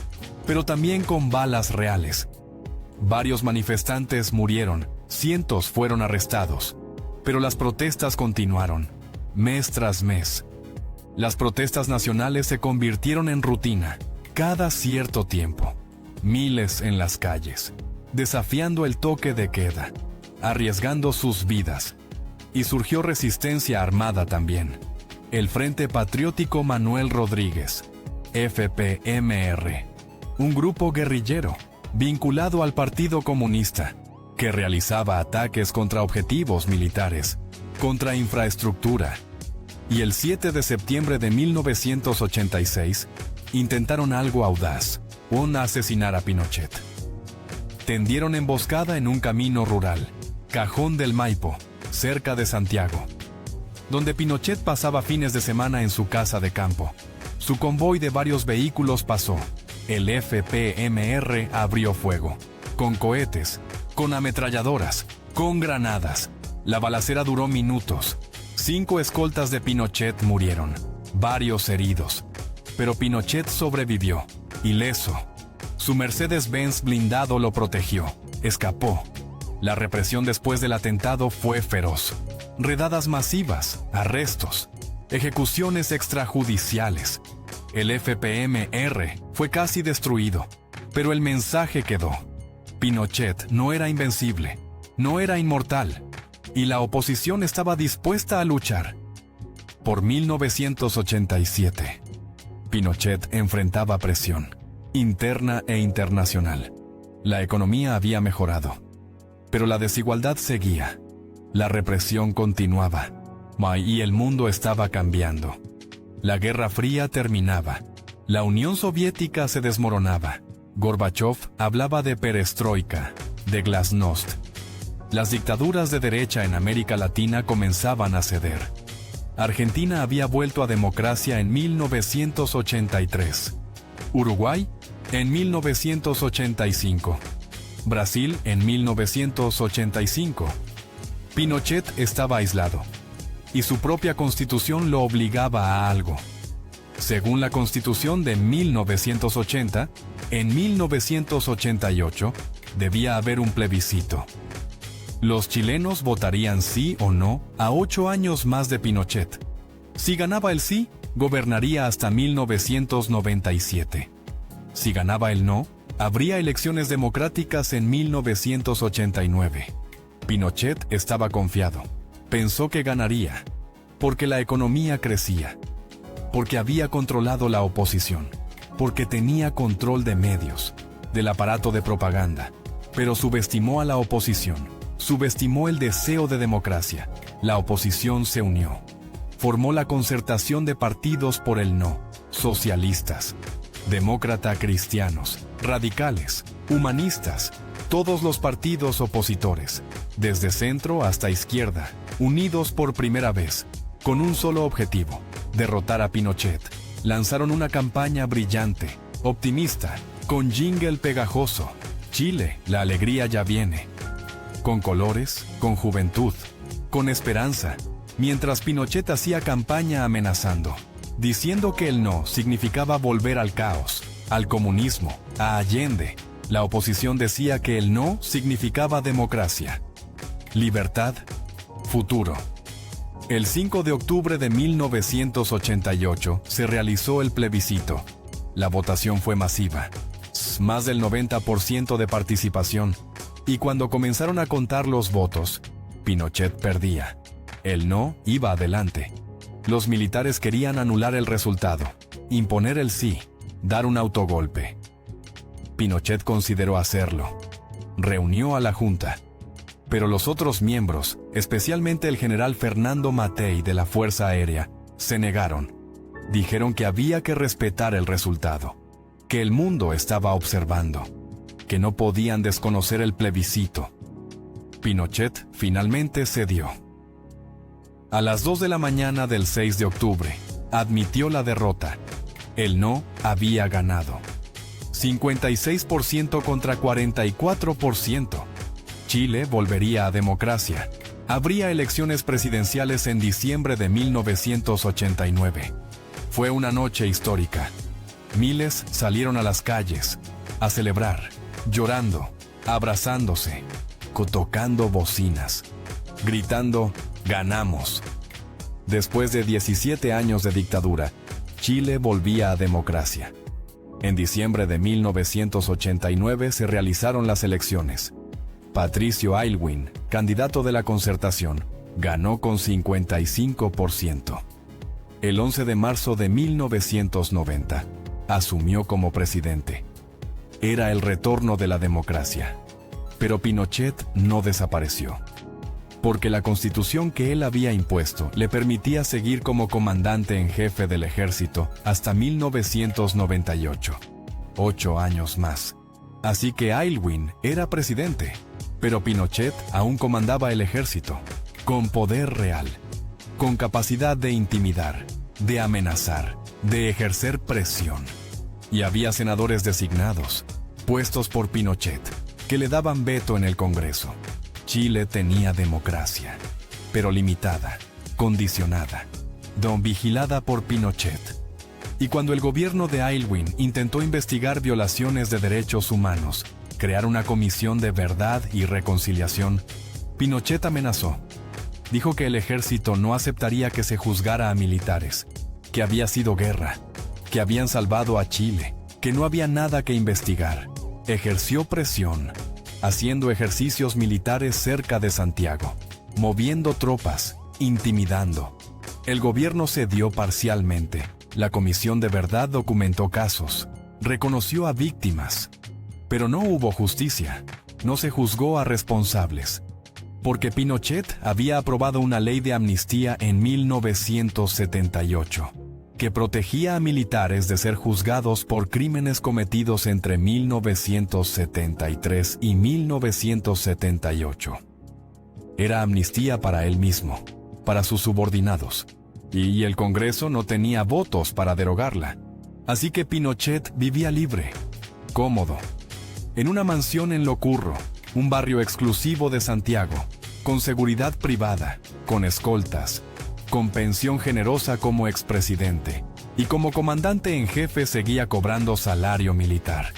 pero también con balas reales. Varios manifestantes murieron, cientos fueron arrestados, pero las protestas continuaron, mes tras mes. Las protestas nacionales se convirtieron en rutina, cada cierto tiempo. Miles en las calles, desafiando el toque de queda, arriesgando sus vidas. Y surgió resistencia armada también. El Frente Patriótico Manuel Rodríguez, FPMR, un grupo guerrillero vinculado al Partido Comunista, que realizaba ataques contra objetivos militares, contra infraestructura. Y el 7 de septiembre de 1986, intentaron algo audaz, asesinar a Pinochet. Tendieron emboscada en un camino rural, Cajón del Maipo, cerca de Santiago, donde Pinochet pasaba fines de semana en su casa de campo. Su convoy de varios vehículos pasó. El FPMR abrió fuego, con cohetes, con ametralladoras, con granadas. La balacera duró minutos. 5 escoltas de Pinochet murieron, varios heridos. Pero Pinochet sobrevivió, ileso. Su Mercedes-Benz blindado lo protegió, escapó. La represión después del atentado fue feroz. Redadas masivas, arrestos, ejecuciones extrajudiciales. El FPMR fue casi destruido, pero el mensaje quedó. Pinochet no era invencible, no era inmortal, y la oposición estaba dispuesta a luchar. Por 1987, Pinochet enfrentaba presión, interna e internacional. La economía había mejorado, pero la desigualdad seguía. La represión continuaba, y el mundo estaba cambiando. La Guerra Fría terminaba. La Unión Soviética se desmoronaba. Gorbachov hablaba de perestroika, de glasnost. Las dictaduras de derecha en América Latina comenzaban a ceder. Argentina había vuelto a democracia en 1983. Uruguay en 1985. Brasil en 1985. Pinochet estaba aislado, y su propia constitución lo obligaba a algo. Según la Constitución de 1980, en 1988 debía haber un plebiscito. Los chilenos votarían sí o no a 8 años más de Pinochet. Si ganaba el sí, gobernaría hasta 1997. Si ganaba el no, habría elecciones democráticas en 1989. Pinochet estaba confiado. Pensó que ganaría, porque la economía crecía, porque había controlado la oposición, porque tenía control de medios, del aparato de propaganda, pero subestimó a la oposición, subestimó el deseo de democracia. La oposición se unió. Formó la concertación de partidos por el no, socialistas, demócrata cristianos, radicales, humanistas, todos los partidos opositores, desde centro hasta izquierda, unidos por primera vez, con un solo objetivo: derrotar a Pinochet. Lanzaron una campaña brillante, optimista, con jingle pegajoso: Chile, la alegría ya viene. Con colores, con juventud, con esperanza, mientras Pinochet hacía campaña amenazando, diciendo que el no significaba volver al caos, al comunismo, a Allende. La oposición decía que el no significaba democracia, libertad, futuro. El 5 de octubre de 1988 se realizó el plebiscito. La votación fue masiva, más del 90% de participación, y cuando comenzaron a contar los votos, Pinochet perdía. El no iba adelante. Los militares querían anular el resultado, imponer el sí, dar un autogolpe. Pinochet consideró hacerlo. Reunió a la Junta. Pero los otros miembros, especialmente el general Fernando Matei de la Fuerza Aérea, se negaron. Dijeron que había que respetar el resultado, que el mundo estaba observando, que no podían desconocer el plebiscito. Pinochet finalmente cedió. A las 2 de la mañana del 6 de octubre, admitió la derrota. El no había ganado. 56% contra 44%. Chile volvería a democracia. Habría elecciones presidenciales en diciembre de 1989. Fue una noche histórica. Miles salieron a las calles, a celebrar, llorando, abrazándose, tocando bocinas, gritando: ¡ganamos! Después de 17 años de dictadura, Chile volvía a democracia. En diciembre de 1989 se realizaron las elecciones. Patricio Aylwin, candidato de la Concertación, ganó con 55%. El 11 de marzo de 1990, asumió como presidente. Era el retorno de la democracia. Pero Pinochet no desapareció, porque la constitución que él había impuesto le permitía seguir como comandante en jefe del ejército hasta 1998. 8 años más. Así que Aylwin era presidente, pero Pinochet aún comandaba el ejército, con poder real, con capacidad de intimidar, de amenazar, de ejercer presión. Y había senadores designados, puestos por Pinochet, que le daban veto en el Congreso. Chile tenía democracia, pero limitada, condicionada, vigilada por Pinochet. Y cuando el gobierno de Aylwin intentó investigar violaciones de derechos humanos, crear una comisión de verdad y reconciliación, Pinochet amenazó. Dijo que el ejército no aceptaría que se juzgara a militares, que había sido guerra, que habían salvado a Chile, que no había nada que investigar. Ejerció presión, haciendo ejercicios militares cerca de Santiago, moviendo tropas, intimidando. El gobierno cedió parcialmente. La Comisión de Verdad documentó casos, reconoció a víctimas, pero no hubo justicia, no se juzgó a responsables, porque Pinochet había aprobado una ley de amnistía en 1978, que protegía a militares de ser juzgados por crímenes cometidos entre 1973 y 1978. Era amnistía para él mismo, para sus subordinados, y el Congreso no tenía votos para derogarla. Así que Pinochet vivía libre, cómodo, en una mansión en Locurro, un barrio exclusivo de Santiago, con seguridad privada, con escoltas, con pensión generosa como expresidente, y como comandante en jefe seguía cobrando salario militar.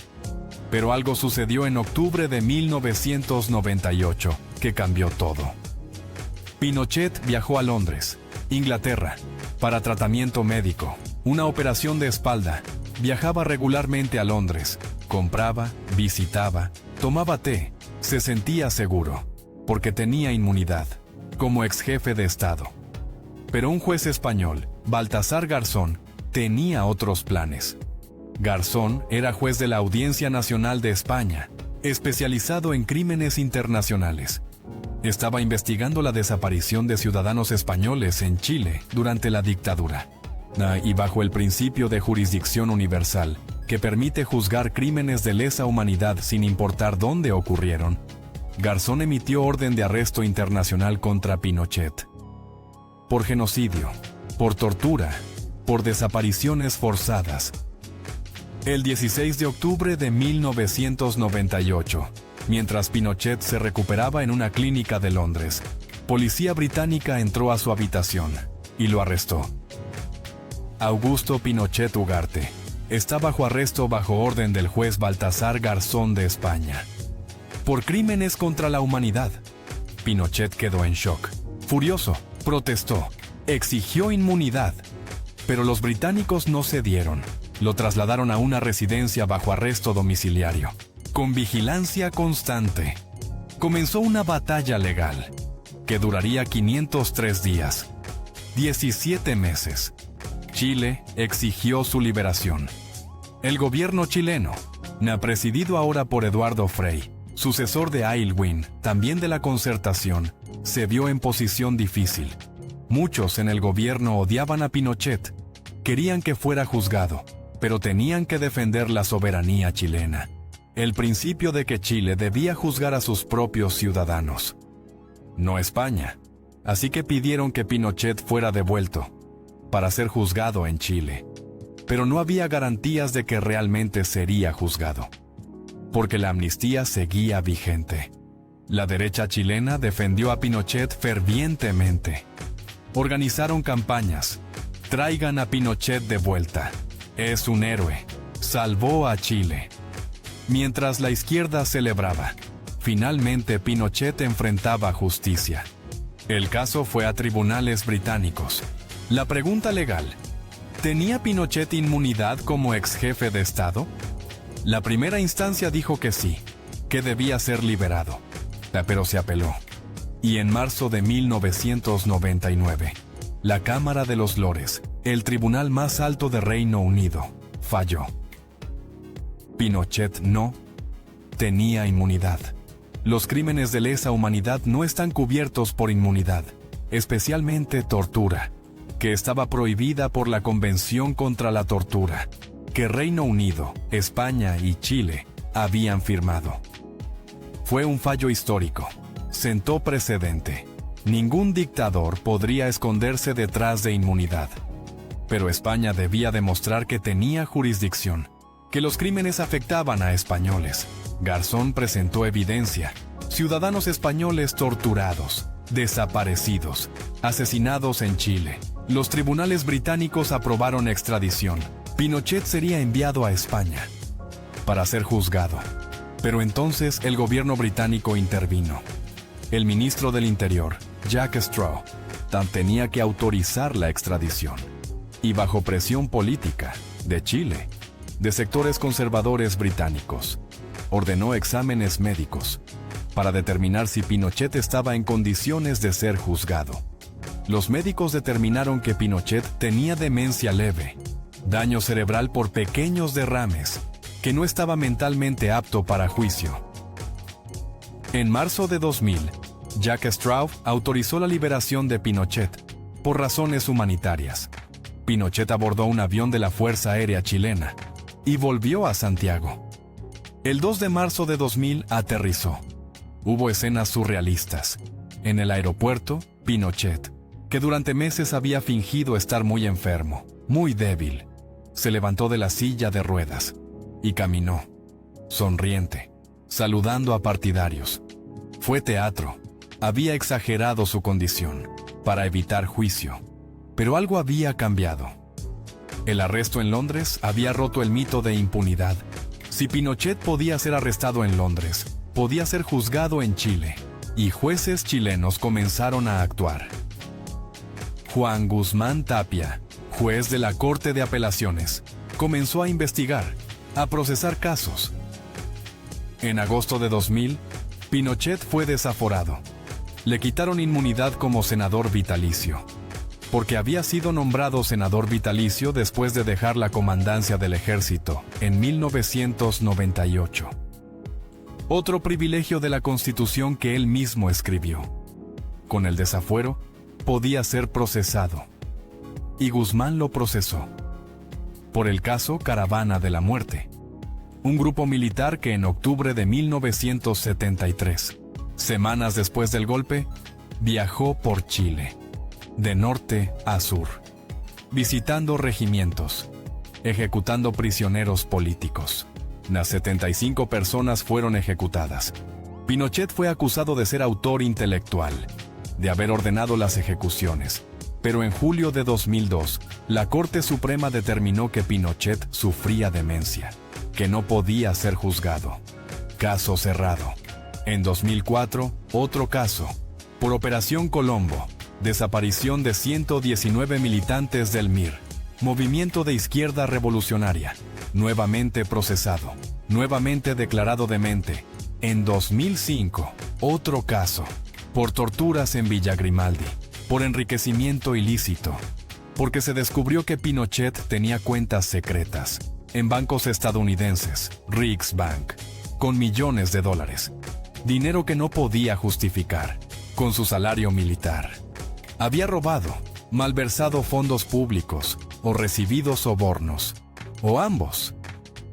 Pero algo sucedió en octubre de 1998 que cambió todo. Pinochet viajó a Londres, Inglaterra, para tratamiento médico, una operación de espalda. Viajaba regularmente a Londres, compraba, visitaba, tomaba té, se sentía seguro, porque tenía inmunidad, como ex jefe de Estado. Pero un juez español, Baltasar Garzón, tenía otros planes. Garzón era juez de la Audiencia Nacional de España, especializado en crímenes internacionales. Estaba investigando la desaparición de ciudadanos españoles en Chile durante la dictadura. Y bajo el principio de jurisdicción universal, que permite juzgar crímenes de lesa humanidad sin importar dónde ocurrieron, Garzón emitió orden de arresto internacional contra Pinochet. Por genocidio, por tortura, por desapariciones forzadas. El 16 de octubre de 1998, mientras Pinochet se recuperaba en una clínica de Londres, policía británica entró a su habitación y lo arrestó. Augusto Pinochet Ugarte está bajo arresto bajo orden del juez Baltasar Garzón de España. Por crímenes contra la humanidad. Pinochet quedó en shock. Furioso, protestó, exigió inmunidad. Pero los británicos no cedieron. Lo trasladaron a una residencia bajo arresto domiciliario, con vigilancia constante. Comenzó una batalla legal, que duraría 503 días, 17 meses. Chile exigió su liberación. El gobierno chileno, presidido ahora por Eduardo Frei, sucesor de Aylwin, también de la Concertación, se vio en posición difícil. Muchos en el gobierno odiaban a Pinochet, querían que fuera juzgado, pero tenían que defender la soberanía chilena, el principio de que Chile debía juzgar a sus propios ciudadanos, no España. Así que pidieron que Pinochet fuera devuelto, para ser juzgado en Chile. Pero no había garantías de que realmente sería juzgado, porque la amnistía seguía vigente. La derecha chilena defendió a Pinochet fervientemente. Organizaron campañas. Traigan a Pinochet de vuelta. Es un héroe. Salvó a Chile. Mientras la izquierda celebraba, finalmente Pinochet enfrentaba justicia. El caso fue a tribunales británicos. La pregunta legal: ¿tenía Pinochet inmunidad como ex jefe de Estado? La primera instancia dijo que sí, que debía ser liberado, pero se apeló. Y en marzo de 1999, la Cámara de los Lores, el tribunal más alto de Reino Unido, falló. Pinochet no tenía inmunidad. Los crímenes de lesa humanidad no están cubiertos por inmunidad, especialmente tortura, que estaba prohibida por la Convención contra la Tortura, que Reino Unido, España y Chile habían firmado. Fue un fallo histórico. Sentó precedente. Ningún dictador podría esconderse detrás de inmunidad. Pero España debía demostrar que tenía jurisdicción, que los crímenes afectaban a españoles. Garzón presentó evidencia. Ciudadanos españoles torturados, desaparecidos, asesinados en Chile. Los tribunales británicos aprobaron extradición. Pinochet sería enviado a España para ser juzgado. Pero entonces el gobierno británico intervino. El ministro del Interior, Jack Straw, tenía que autorizar la extradición. Y bajo presión política, de Chile, de sectores conservadores británicos, ordenó exámenes médicos para determinar si Pinochet estaba en condiciones de ser juzgado. Los médicos determinaron que Pinochet tenía demencia leve, daño cerebral por pequeños derrames, que no estaba mentalmente apto para juicio. En marzo de 2000, Jack Straw autorizó la liberación de Pinochet por razones humanitarias. Pinochet abordó un avión de la Fuerza Aérea Chilena y volvió a Santiago. El 2 de marzo de 2000 aterrizó. Hubo escenas surrealistas. En el aeropuerto, Pinochet, que durante meses había fingido estar muy enfermo, muy débil, se levantó de la silla de ruedas y caminó, sonriente, saludando a partidarios. Fue teatro. Había exagerado su condición para evitar juicio, pero algo había cambiado. El arresto en Londres había roto el mito de impunidad. Si Pinochet podía ser arrestado en Londres, podía ser juzgado en Chile, y jueces chilenos comenzaron a actuar. Juan Guzmán Tapia, juez de la Corte de Apelaciones, comenzó a investigar, a procesar casos. En agosto de 2000, Pinochet fue desaforado. Le quitaron inmunidad como senador vitalicio, porque había sido nombrado senador vitalicio después de dejar la comandancia del ejército en 1998. Otro privilegio de la Constitución que él mismo escribió. Con el desafuero, podía ser procesado. Y Guzmán lo procesó. Por el caso Caravana de la Muerte. Un grupo militar que en octubre de 1973, semanas después del golpe, viajó por Chile, de norte a sur, visitando regimientos, ejecutando prisioneros políticos. Las 75 personas fueron ejecutadas. Pinochet fue acusado de ser autor intelectual, de haber ordenado las ejecuciones, pero en julio de 2002, la Corte Suprema determinó que Pinochet sufría demencia, que no podía ser juzgado. Caso cerrado. En 2004, otro caso, por Operación Colombo, desaparición de 119 militantes del MIR, Movimiento de Izquierda Revolucionaria, nuevamente procesado, nuevamente declarado demente. En 2005, otro caso, por torturas en Villa Grimaldi, por enriquecimiento ilícito, porque se descubrió que Pinochet tenía cuentas secretas en bancos estadounidenses, Riksbank, con millones de dólares, dinero que no podía justificar con su salario militar. Había robado, malversado fondos públicos o recibido sobornos, o ambos.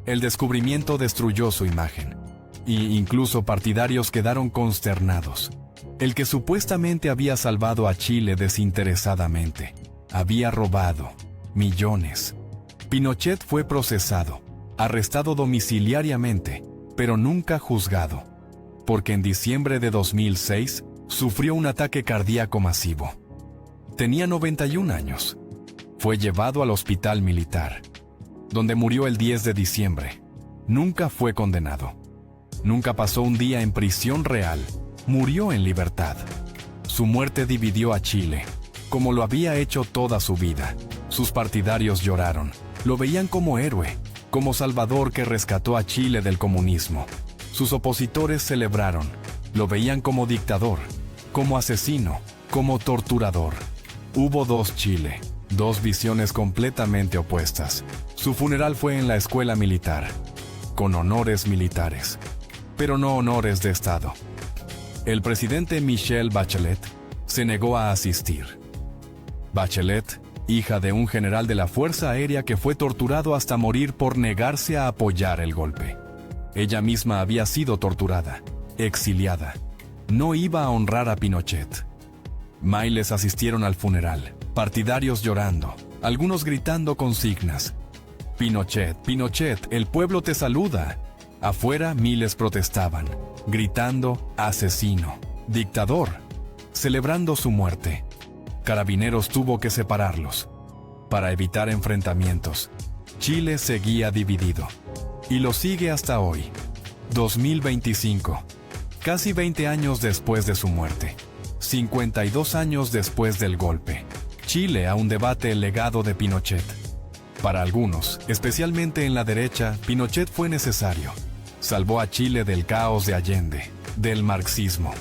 El descubrimiento destruyó su imagen, y incluso partidarios quedaron consternados. El que supuestamente había salvado a Chile desinteresadamente, había robado millones. Pinochet fue procesado, arrestado domiciliariamente, pero nunca juzgado, porque en diciembre de 2006 sufrió un ataque cardíaco masivo. Tenía 91 años. Fue llevado al hospital militar, donde murió el 10 de diciembre. Nunca fue condenado. Nunca pasó un día en prisión real. Murió en libertad. Su muerte dividió a Chile, como lo había hecho toda su vida. Sus partidarios lloraron. Lo veían como héroe, como salvador que rescató a Chile del comunismo. Sus opositores celebraron. Lo veían como dictador, como asesino, como torturador. Hubo dos Chile, dos visiones completamente opuestas. Su funeral fue en la escuela militar, con honores militares, pero no honores de Estado. El presidente Michelle Bachelet se negó a asistir. Bachelet, hija de un general de la Fuerza Aérea que fue torturado hasta morir por negarse a apoyar el golpe. Ella misma había sido torturada, exiliada. No iba a honrar a Pinochet. Miles asistieron al funeral, partidarios llorando, algunos gritando consignas. Pinochet, Pinochet, el pueblo te saluda. Afuera miles protestaban, gritando asesino, dictador, celebrando su muerte. Carabineros tuvo que separarlos para evitar enfrentamientos. Chile seguía dividido y lo sigue hasta hoy, 2025, casi 20 años después de su muerte, 52 años después del golpe. Chile aún debate el legado de Pinochet. Para algunos, especialmente en la derecha, Pinochet fue necesario. Salvó a Chile del caos de Allende, del marxismo.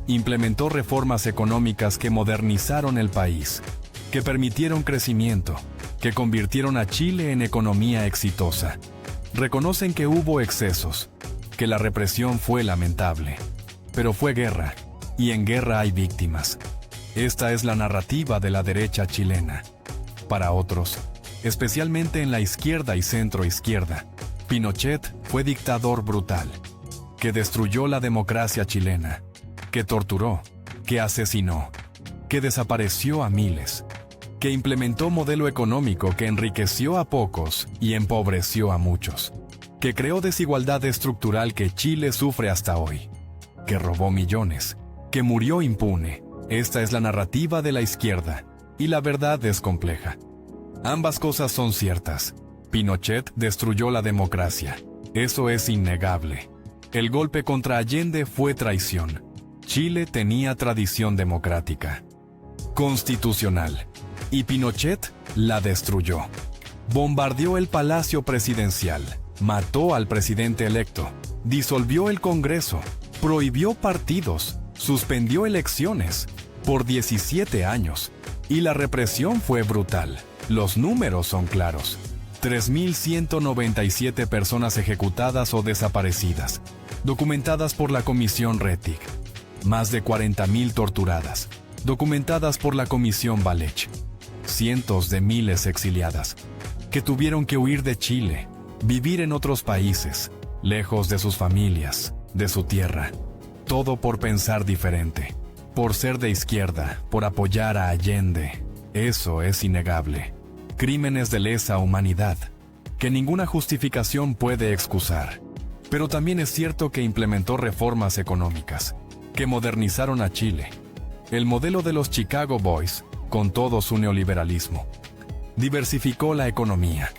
Implementó reformas económicas que modernizaron el país, que permitieron crecimiento, que convirtieron a Chile en economía exitosa. Reconocen que hubo excesos, que la represión fue lamentable, pero fue guerra, y en guerra hay víctimas. Esta es la narrativa de la derecha chilena. Para otros, especialmente en la izquierda y centroizquierda, Pinochet fue dictador brutal, que destruyó la democracia chilena, que torturó, que asesinó, que desapareció a miles, que implementó modelo económico que enriqueció a pocos y empobreció a muchos, que creó desigualdad estructural que Chile sufre hasta hoy, que robó millones, que murió impune. Esta es la narrativa de la izquierda, y la verdad es compleja. Ambas cosas son ciertas. Pinochet destruyó la democracia. Eso es innegable. El golpe contra Allende fue traición. Chile tenía tradición democrática, constitucional, y Pinochet la destruyó. Bombardeó el Palacio Presidencial, mató al presidente electo, disolvió el Congreso, prohibió partidos, suspendió elecciones por 17 años, y la represión fue brutal. Los números son claros. 3.197 personas ejecutadas o desaparecidas, documentadas por la Comisión Rettig. Más de 40.000 torturadas, documentadas por la Comisión Valech. Cientos de miles exiliadas, que tuvieron que huir de Chile, vivir en otros países, lejos de sus familias, de su tierra. Todo por pensar diferente, por ser de izquierda, por apoyar a Allende. Eso es innegable. Crímenes de lesa humanidad, que ninguna justificación puede excusar. Pero también es cierto que implementó reformas económicas, que modernizaron a Chile. El modelo de los Chicago Boys, con todo su neoliberalismo, diversificó la economía.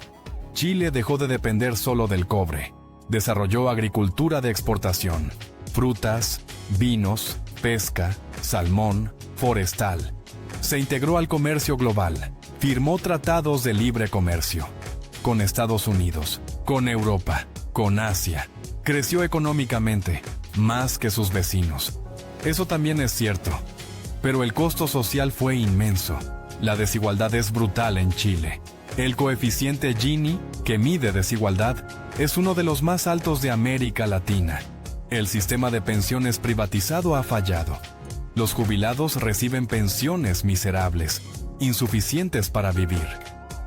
Chile dejó de depender solo del cobre. Desarrolló agricultura de exportación, frutas, vinos, pesca, salmón, forestal. Se integró al comercio global. Firmó tratados de libre comercio con Estados Unidos, con Europa, con Asia. Creció económicamente, más que sus vecinos. Eso también es cierto, pero el costo social fue inmenso. La desigualdad es brutal en Chile. El coeficiente Gini, que mide desigualdad, es uno de los más altos de América Latina. El sistema de pensiones privatizado ha fallado. Los jubilados reciben pensiones miserables, insuficientes para vivir.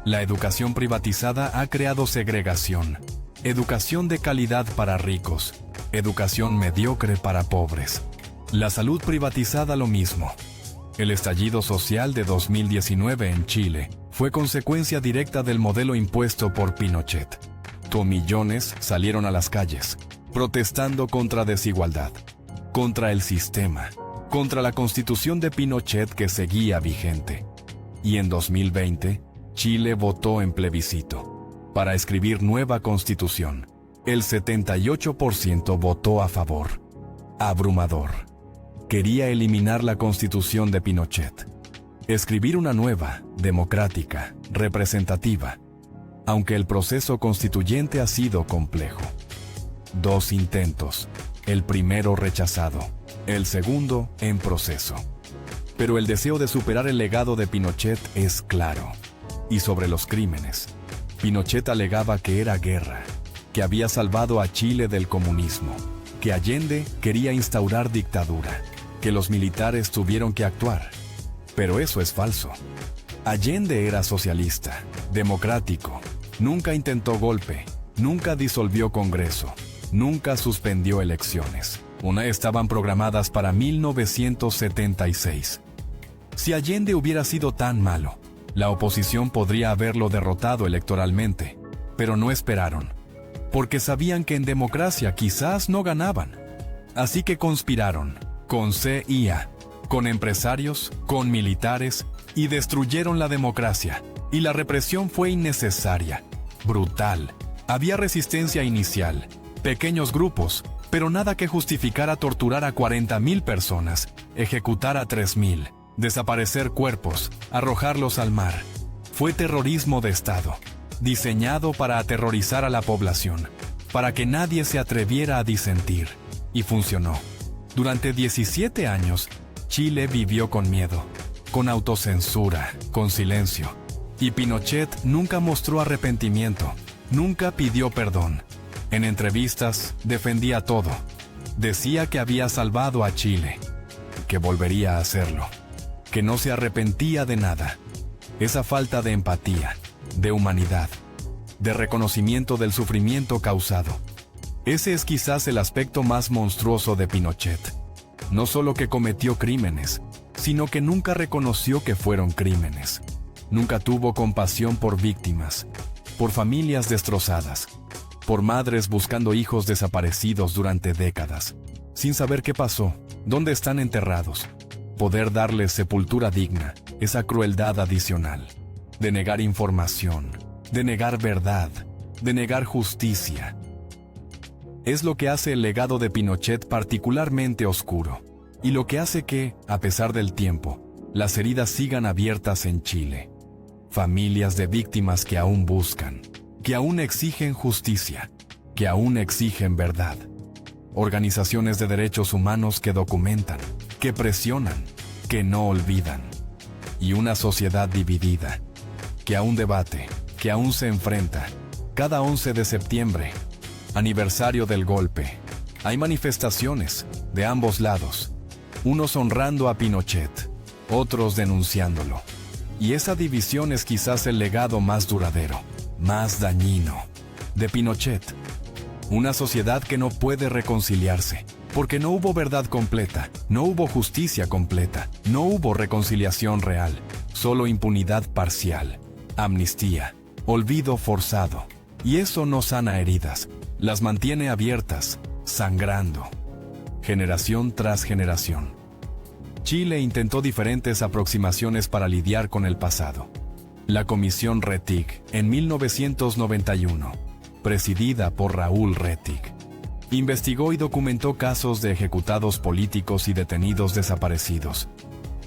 La educación privatizada ha creado segregación. Educación de calidad para ricos, educación mediocre para pobres. La salud privatizada lo mismo. El estallido social de 2019 en Chile fue consecuencia directa del modelo impuesto por Pinochet. Millones salieron a las calles, protestando contra desigualdad, contra el sistema, contra la constitución de Pinochet que seguía vigente. Y en 2020, Chile votó en plebiscito para escribir nueva constitución. El 78% votó a favor. Abrumador. Quería eliminar la constitución de Pinochet. Escribir una nueva, democrática, representativa. Aunque el proceso constituyente ha sido complejo. 2 intentos. El primero rechazado. El segundo en proceso. Pero el deseo de superar el legado de Pinochet es claro. Y sobre los crímenes, Pinochet alegaba que era guerra, que había salvado a Chile del comunismo, que Allende quería instaurar dictadura, que los militares tuvieron que actuar. Pero eso es falso. Allende era socialista, democrático, nunca intentó golpe, nunca disolvió Congreso, nunca suspendió elecciones. Estaban programadas para 1976. Si Allende hubiera sido tan malo, la oposición podría haberlo derrotado electoralmente, pero no esperaron, porque sabían que en democracia quizás no ganaban. Así que conspiraron, con CIA, con empresarios, con militares, y destruyeron la democracia. Y la represión fue innecesaria, brutal. Había resistencia inicial, pequeños grupos, pero nada que justificara torturar a 40.000 personas, ejecutar a 3.000. Desaparecer cuerpos, arrojarlos al mar. Fue terrorismo de Estado, diseñado para aterrorizar a la población, para que nadie se atreviera a disentir, y funcionó. Durante 17 años, Chile vivió con miedo, con autocensura, con silencio, y Pinochet nunca mostró arrepentimiento, nunca pidió perdón. En entrevistas, defendía todo. Decía que había salvado a Chile, que volvería a hacerlo, que no se arrepentía de nada. Esa falta de empatía, de humanidad, de reconocimiento del sufrimiento causado. Ese es quizás el aspecto más monstruoso de Pinochet. No solo que cometió crímenes, sino que nunca reconoció que fueron crímenes. Nunca tuvo compasión por víctimas, por familias destrozadas, por madres buscando hijos desaparecidos durante décadas, sin saber qué pasó, dónde están enterrados. Poder darles sepultura digna, esa crueldad adicional. de negar información, de negar verdad, de negar justicia. Es lo que hace el legado de Pinochet particularmente oscuro, y lo que hace que, a pesar del tiempo, las heridas sigan abiertas en Chile. Familias de víctimas que aún buscan, que aún exigen justicia, que aún exigen verdad. Organizaciones de derechos humanos que documentan, que presionan, que no olvidan. Y una sociedad dividida, que aún debate, que aún se enfrenta. Cada 11 de septiembre, aniversario del golpe, hay manifestaciones de ambos lados, unos honrando a Pinochet, otros denunciándolo. Y esa división es quizás el legado más duradero, más dañino, de Pinochet. Una sociedad que no puede reconciliarse, porque no hubo verdad completa, no hubo justicia completa, no hubo reconciliación real, solo impunidad parcial, amnistía, olvido forzado. Y eso no sana heridas, las mantiene abiertas, sangrando, generación tras generación. Chile intentó diferentes aproximaciones para lidiar con el pasado. La Comisión Rettig, en 1991, presidida por Raúl Rettig, investigó y documentó casos de ejecutados políticos y detenidos desaparecidos.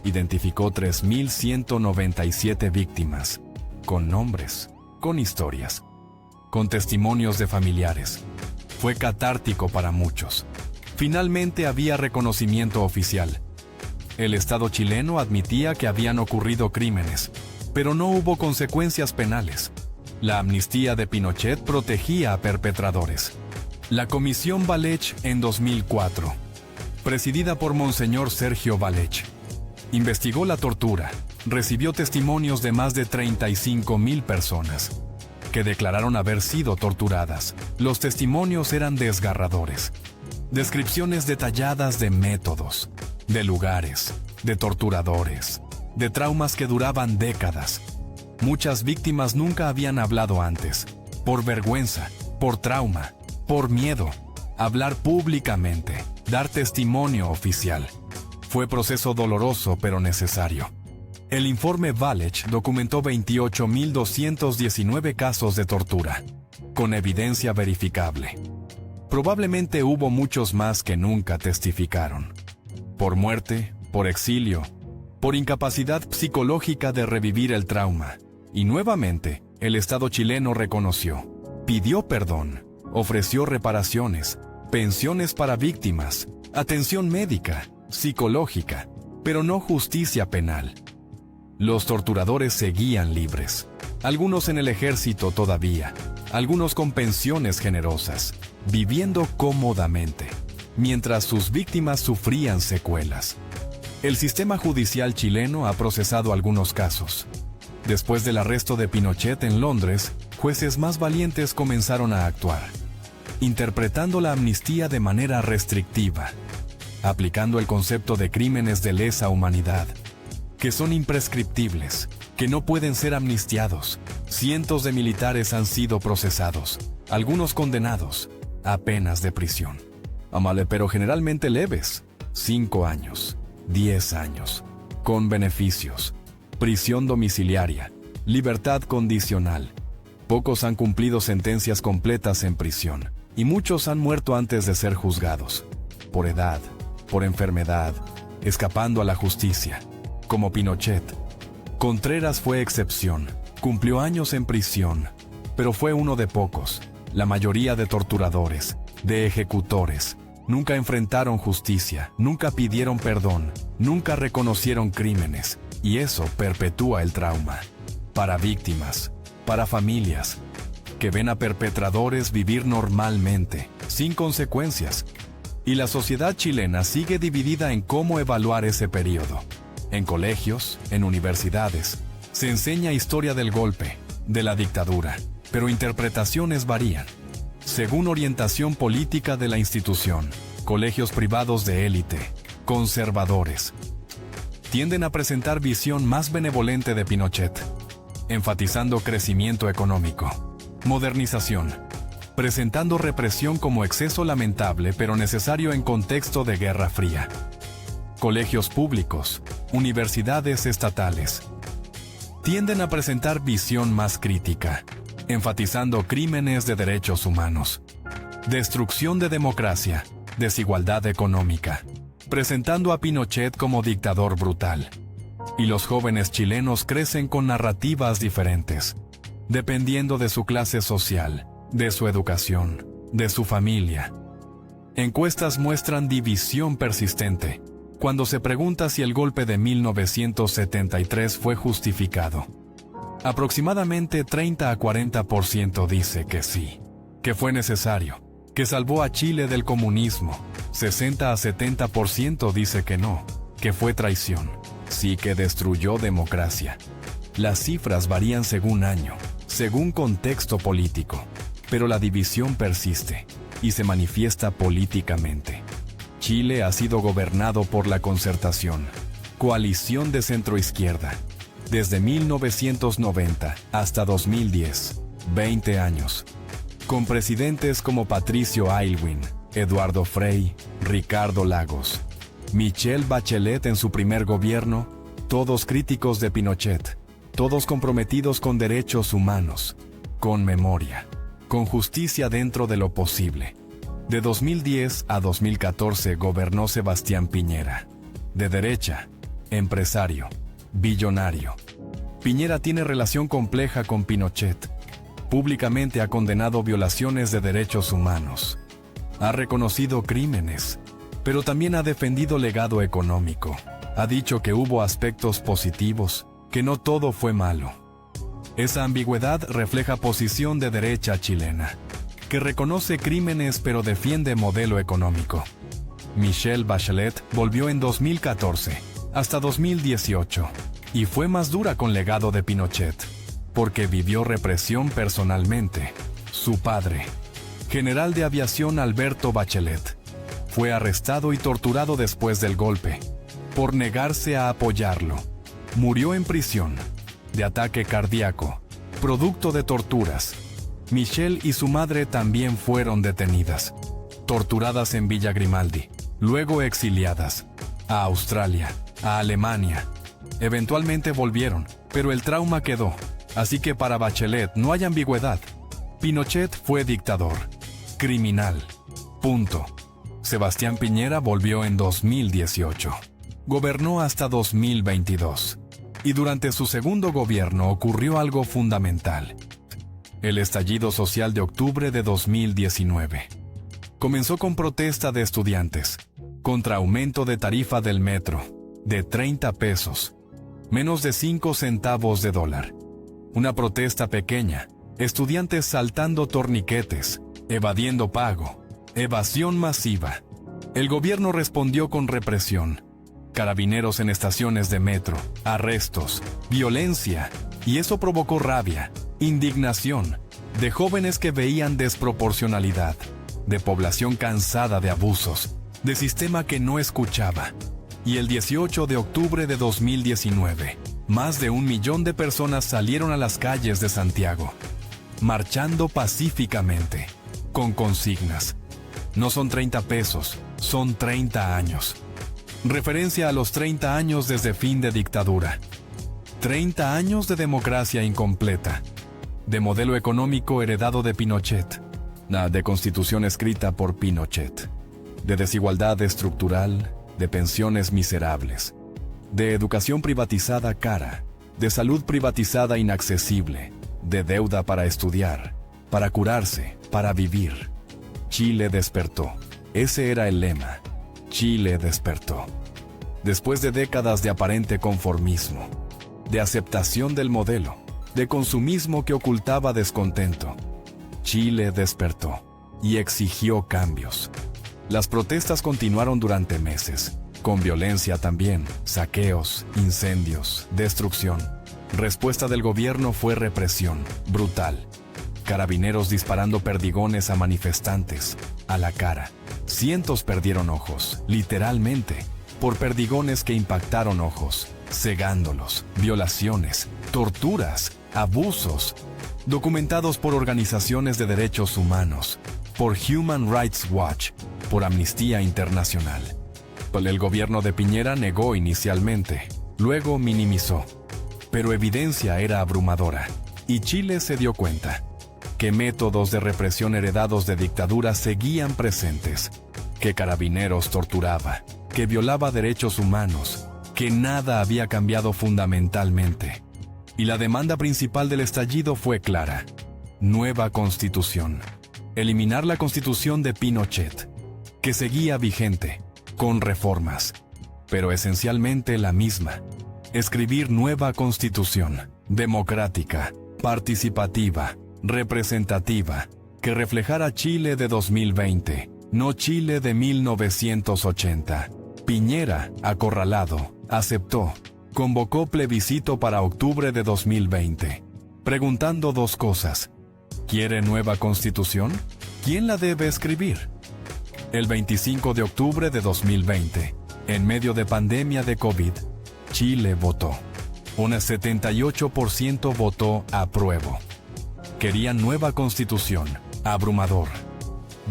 Identificó 3.197 víctimas, con nombres, con historias, con testimonios de familiares. Fue catártico para muchos. Finalmente había reconocimiento oficial. El Estado chileno admitía que habían ocurrido crímenes, pero no hubo consecuencias penales. La amnistía de Pinochet protegía a perpetradores. La Comisión Valech en 2004, presidida por Monseñor Sergio Valech, investigó la tortura, recibió testimonios de más de 35.000 personas que declararon haber sido torturadas. Los testimonios eran desgarradores. Descripciones detalladas de métodos, de lugares, de torturadores, de traumas que duraban décadas. Muchas víctimas nunca habían hablado antes, por vergüenza, por trauma, por miedo. Hablar públicamente, dar testimonio oficial. Fue proceso doloroso pero necesario. El informe Valech documentó 28.219 casos de tortura, con evidencia verificable. Probablemente hubo muchos más que nunca testificaron. Por muerte, por exilio, por incapacidad psicológica de revivir el trauma. Y nuevamente, el Estado chileno reconoció, pidió perdón, ofreció reparaciones, pensiones para víctimas, atención médica, psicológica, pero no justicia penal. Los torturadores seguían libres, algunos en el ejército todavía, algunos con pensiones generosas, viviendo cómodamente, mientras sus víctimas sufrían secuelas. El sistema judicial chileno ha procesado algunos casos. Después del arresto de Pinochet en Londres, jueces más valientes comenzaron a actuar, interpretando la amnistía de manera restrictiva, aplicando el concepto de crímenes de lesa humanidad, que son imprescriptibles, que no pueden ser amnistiados. Cientos de militares han sido procesados, algunos condenados a penas de prisión. Pero generalmente leves, 5 años, 10 años, con beneficios, prisión domiciliaria, libertad condicional. Pocos han cumplido sentencias completas en prisión, y muchos han muerto antes de ser juzgados, por edad, por enfermedad, escapando a la justicia, como Pinochet. Contreras fue excepción, cumplió años en prisión, pero fue uno de pocos. La mayoría de torturadores, de ejecutores, nunca enfrentaron justicia, nunca pidieron perdón, nunca reconocieron crímenes, y eso perpetúa el trauma. Para víctimas, para familias, que ven a perpetradores vivir normalmente, sin consecuencias. Y la sociedad chilena sigue dividida en cómo evaluar ese periodo. En colegios, en universidades, se enseña historia del golpe, de la dictadura, pero interpretaciones varían. Según orientación política de la institución, colegios privados de élite, conservadores, tienden a presentar visión más benevolente de Pinochet, enfatizando crecimiento económico, modernización, presentando represión como exceso lamentable pero necesario en contexto de Guerra Fría. Colegios públicos, universidades estatales, tienden a presentar visión más crítica, enfatizando crímenes de derechos humanos, destrucción de democracia, desigualdad económica, presentando a Pinochet como dictador brutal. Y los jóvenes chilenos crecen con narrativas diferentes, dependiendo de su clase social, de su educación, de su familia. Encuestas muestran división persistente cuando se pregunta si el golpe de 1973 fue justificado. Aproximadamente 30 a 40% dice que sí, que fue necesario, que salvó a Chile del comunismo. 60 a 70% dice que no, que fue traición, sí que destruyó democracia. Las cifras varían según año, según contexto político, pero la división persiste y se manifiesta políticamente. Chile ha sido gobernado por la Concertación, coalición de centroizquierda, desde 1990 hasta 2010, 20 años, con presidentes como Patricio Aylwin, Eduardo Frei, Ricardo Lagos, Michelle Bachelet en su primer gobierno, todos críticos de Pinochet, todos comprometidos con derechos humanos, con memoria, con justicia dentro de lo posible. De 2010 a 2014 gobernó Sebastián Piñera, de derecha, empresario, billonario. Piñera tiene relación compleja con Pinochet. Públicamente ha condenado violaciones de derechos humanos. Ha reconocido crímenes, pero también ha defendido legado económico. Ha dicho que hubo aspectos positivos, que no todo fue malo. Esa ambigüedad refleja posición de derecha chilena, que reconoce crímenes pero defiende modelo económico. Michelle Bachelet volvió en 2014, hasta 2018, y fue más dura con legado de Pinochet, porque vivió represión personalmente. Su padre, general de aviación Alberto Bachelet, fue arrestado y torturado después del golpe, por negarse a apoyarlo. Murió en prisión, de ataque cardíaco, producto de torturas. Michelle y su madre también fueron detenidas, torturadas en Villa Grimaldi, luego exiliadas a Australia, a Alemania. Eventualmente volvieron, pero el trauma quedó, así que para Bachelet no hay ambigüedad. Pinochet fue dictador, criminal, punto. Sebastián Piñera volvió en 2018. Gobernó hasta 2022. Y durante su segundo gobierno ocurrió algo fundamental. El estallido social de octubre de 2019. Comenzó con protesta de estudiantes, contra aumento de tarifa del metro, de 30 pesos, menos de 5 centavos de dólar. Una protesta pequeña, estudiantes saltando torniquetes, evadiendo pago, evasión masiva. El gobierno respondió con represión, carabineros en estaciones de metro, arrestos, violencia, y eso provocó rabia, indignación, de jóvenes que veían desproporcionalidad, de población cansada de abusos, de sistema que no escuchaba. Y el 18 de octubre de 2019, más de 1 millón de personas salieron a las calles de Santiago, marchando pacíficamente, con consignas. No son 30 pesos, son 30 años. Referencia a los 30 años desde fin de dictadura. 30 años de democracia incompleta, de modelo económico heredado de Pinochet, de constitución escrita por Pinochet, de desigualdad estructural, de pensiones miserables, de educación privatizada cara, de salud privatizada inaccesible, de deuda para estudiar, para curarse, para vivir. Chile despertó. Ese era el lema. Chile despertó. Después de décadas de aparente conformismo, de aceptación del modelo, de consumismo que ocultaba descontento, Chile despertó y exigió cambios. Las protestas continuaron durante meses, con violencia también, saqueos, incendios, destrucción. Respuesta del gobierno fue represión, brutal. Carabineros disparando perdigones a manifestantes, a la cara. Cientos perdieron ojos, literalmente, por perdigones que impactaron ojos, cegándolos, violaciones, torturas, abusos, documentados por organizaciones de derechos humanos, por Human Rights Watch, por Amnistía Internacional. El gobierno de Piñera negó inicialmente, luego minimizó. Pero evidencia era abrumadora, y Chile se dio cuenta que métodos de represión heredados de dictaduras seguían presentes, que Carabineros torturaba, que violaba derechos humanos, que nada había cambiado fundamentalmente. Y la demanda principal del estallido fue clara: nueva constitución. Eliminar la constitución de Pinochet, que seguía vigente, con reformas, pero esencialmente la misma. Escribir nueva constitución, democrática, participativa, representativa, que reflejara Chile de 2020, no Chile de 1980. Piñera, acorralado, aceptó. Convocó plebiscito para octubre de 2020, preguntando dos cosas. ¿Quiere nueva constitución? ¿Quién la debe escribir? El 25 de octubre de 2020, en medio de pandemia de COVID, Chile votó. Un 78% votó apruebo. Querían nueva constitución, abrumador.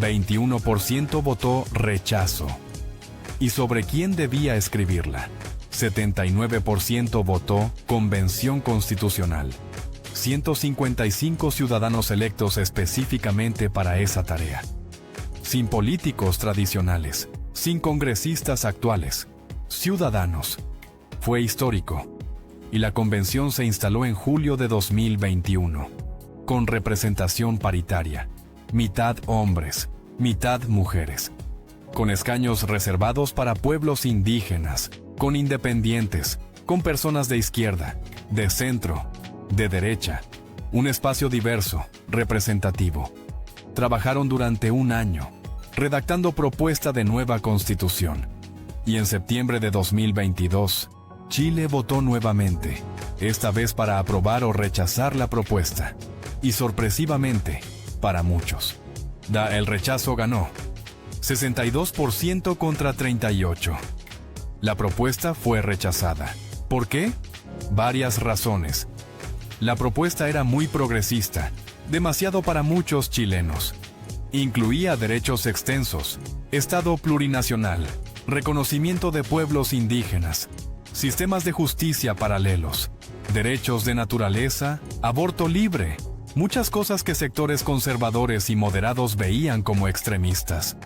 21% votó rechazo. ¿Y sobre quién debía escribirla? 79% votó convención constitucional. 155 ciudadanos electos específicamente para esa tarea. Sin políticos tradicionales, sin congresistas actuales, ciudadanos. Fue histórico. Y la convención se instaló en julio de 2021, con representación paritaria, mitad hombres, mitad mujeres, con escaños reservados para pueblos indígenas, con independientes, con personas de izquierda, de centro, de derecha, un espacio diverso, representativo. Trabajaron durante un año, redactando propuesta de nueva constitución. Y en septiembre de 2022, Chile votó nuevamente, esta vez para aprobar o rechazar la propuesta. Y sorpresivamente, para muchos, el rechazo ganó, 62% contra 38%. La propuesta fue rechazada. ¿Por qué? Varias razones. La propuesta era muy progresista, demasiado para muchos chilenos. Incluía derechos extensos, Estado plurinacional, reconocimiento de pueblos indígenas, sistemas de justicia paralelos, derechos de naturaleza, aborto libre, muchas cosas que sectores conservadores y moderados veían como extremistas,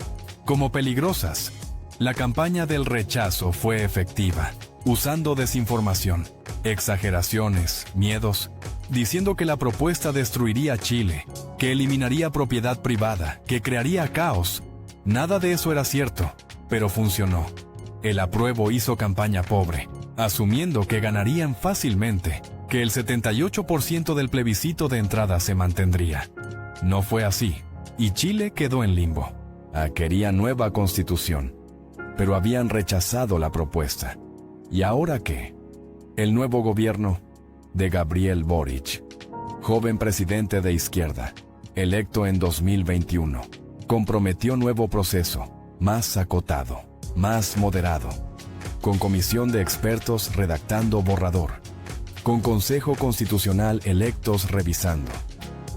como peligrosas. La campaña del rechazo fue efectiva, usando desinformación, exageraciones, miedos, diciendo que la propuesta destruiría Chile, que eliminaría propiedad privada, que crearía caos. Nada de eso era cierto, pero funcionó. El apruebo hizo campaña pobre, asumiendo que ganarían fácilmente, que el 78% del plebiscito de entrada se mantendría. No fue así, y Chile quedó en limbo. Quería nueva constitución, pero habían rechazado la propuesta. ¿Y ahora qué? El nuevo gobierno de Gabriel Boric, joven presidente de izquierda, electo en 2021, comprometió nuevo proceso, más acotado, más moderado, con comisión de expertos redactando borrador, con Consejo Constitucional electos revisando,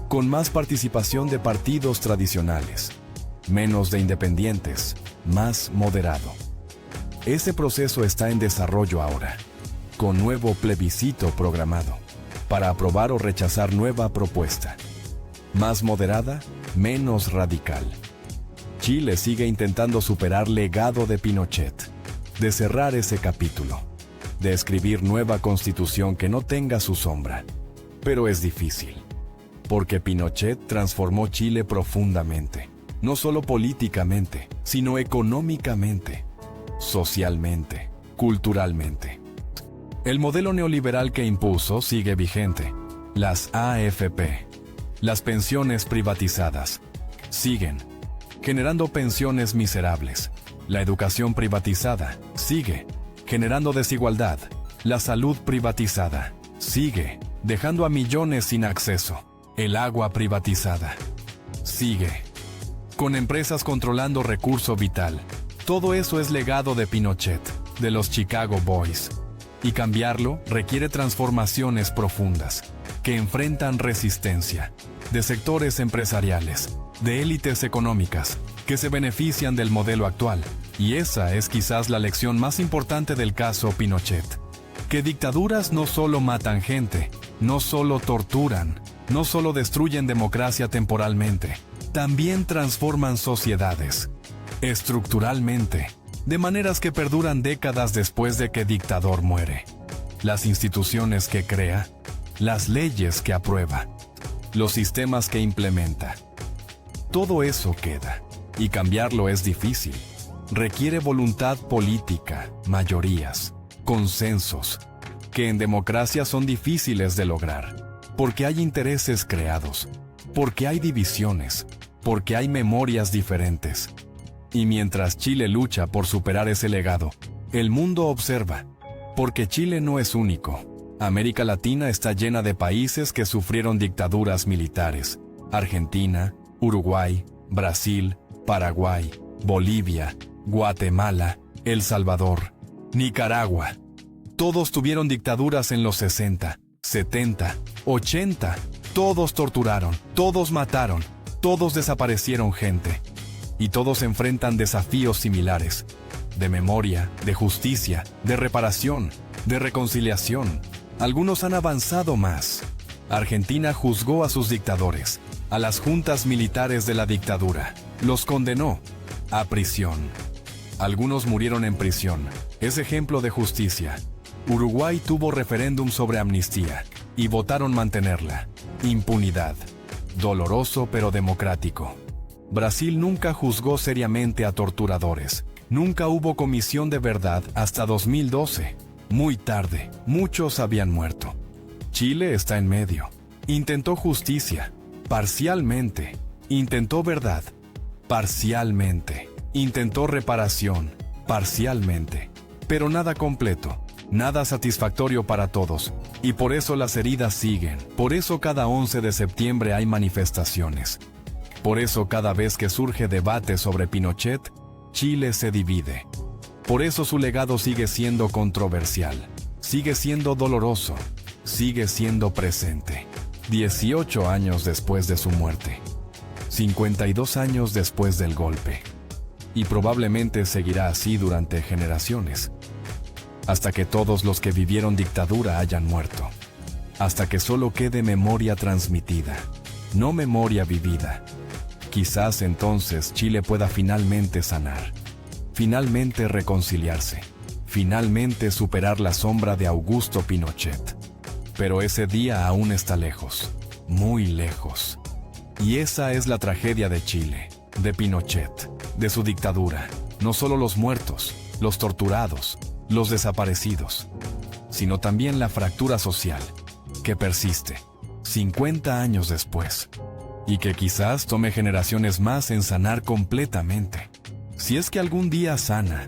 con más participación de partidos tradicionales, menos de independientes, más moderado. Ese proceso está en desarrollo ahora, con nuevo plebiscito programado, para aprobar o rechazar nueva propuesta. Más moderada, menos radical. Chile sigue intentando superar legado de Pinochet, de cerrar ese capítulo, de escribir nueva constitución que no tenga su sombra. Pero es difícil, porque Pinochet transformó Chile profundamente, no solo políticamente, sino económicamente, socialmente, culturalmente. El modelo neoliberal que impuso sigue vigente. Las AFP, las pensiones privatizadas, siguen generando pensiones miserables. La educación privatizada sigue generando desigualdad. La salud privatizada sigue dejando a millones sin acceso. El agua privatizada sigue con empresas controlando recurso vital. Todo eso es legado de Pinochet, de los Chicago Boys. Y cambiarlo requiere transformaciones profundas, que enfrentan resistencia, de sectores empresariales, de élites económicas, que se benefician del modelo actual. Y esa es quizás la lección más importante del caso Pinochet. que dictaduras no solo matan gente, no solo torturan, no solo destruyen democracia temporalmente, también transforman sociedades, estructuralmente, de maneras que perduran décadas después de que dictador muere. Las instituciones que crea, las leyes que aprueba, los sistemas que implementa. Todo eso queda, y cambiarlo es difícil. Requiere voluntad política, mayorías, consensos, que en democracia son difíciles de lograr, porque hay intereses creados, porque hay divisiones, porque hay memorias diferentes. Y mientras Chile lucha por superar ese legado, el mundo observa, porque Chile no es único. América Latina está llena de países que sufrieron dictaduras militares. Argentina, Uruguay, Brasil, Paraguay, Bolivia, Guatemala, El Salvador, Nicaragua. Todos tuvieron dictaduras en los 60, 70, 80. Todos torturaron, todos mataron, todos desaparecieron gente. Y todos enfrentan desafíos similares, de memoria, de justicia, de reparación, de reconciliación. Algunos han avanzado más. Argentina juzgó a sus dictadores, a las juntas militares de la dictadura. Los condenó a prisión. Algunos murieron en prisión. Es ejemplo de justicia. Uruguay tuvo referéndum sobre amnistía y votaron mantenerla. Impunidad. Doloroso pero democrático. Brasil nunca juzgó seriamente a torturadores. Nunca hubo comisión de verdad hasta 2012. Muy tarde, muchos habían muerto. Chile está en medio. Intentó justicia, parcialmente. Intentó verdad, parcialmente. Intentó reparación, parcialmente. Pero nada completo, nada satisfactorio para todos. Y por eso las heridas siguen. Por eso cada 11 de septiembre hay manifestaciones. Por eso cada vez que surge debate sobre Pinochet, Chile se divide. Por eso su legado sigue siendo controversial, sigue siendo doloroso, sigue siendo presente. 18 años después de su muerte, 52 años después del golpe. Y probablemente seguirá así durante generaciones, hasta que todos los que vivieron dictadura hayan muerto, hasta que solo quede memoria transmitida, no memoria vivida. Quizás entonces Chile pueda finalmente sanar, finalmente reconciliarse, finalmente superar la sombra de Augusto Pinochet. Pero ese día aún está lejos, muy lejos. Y esa es la tragedia de Chile, de Pinochet, de su dictadura. No solo los muertos, los torturados, los desaparecidos, sino también la fractura social, que persiste, 50 años después. Y que quizás tome generaciones más en sanar completamente. Si es que algún día sana,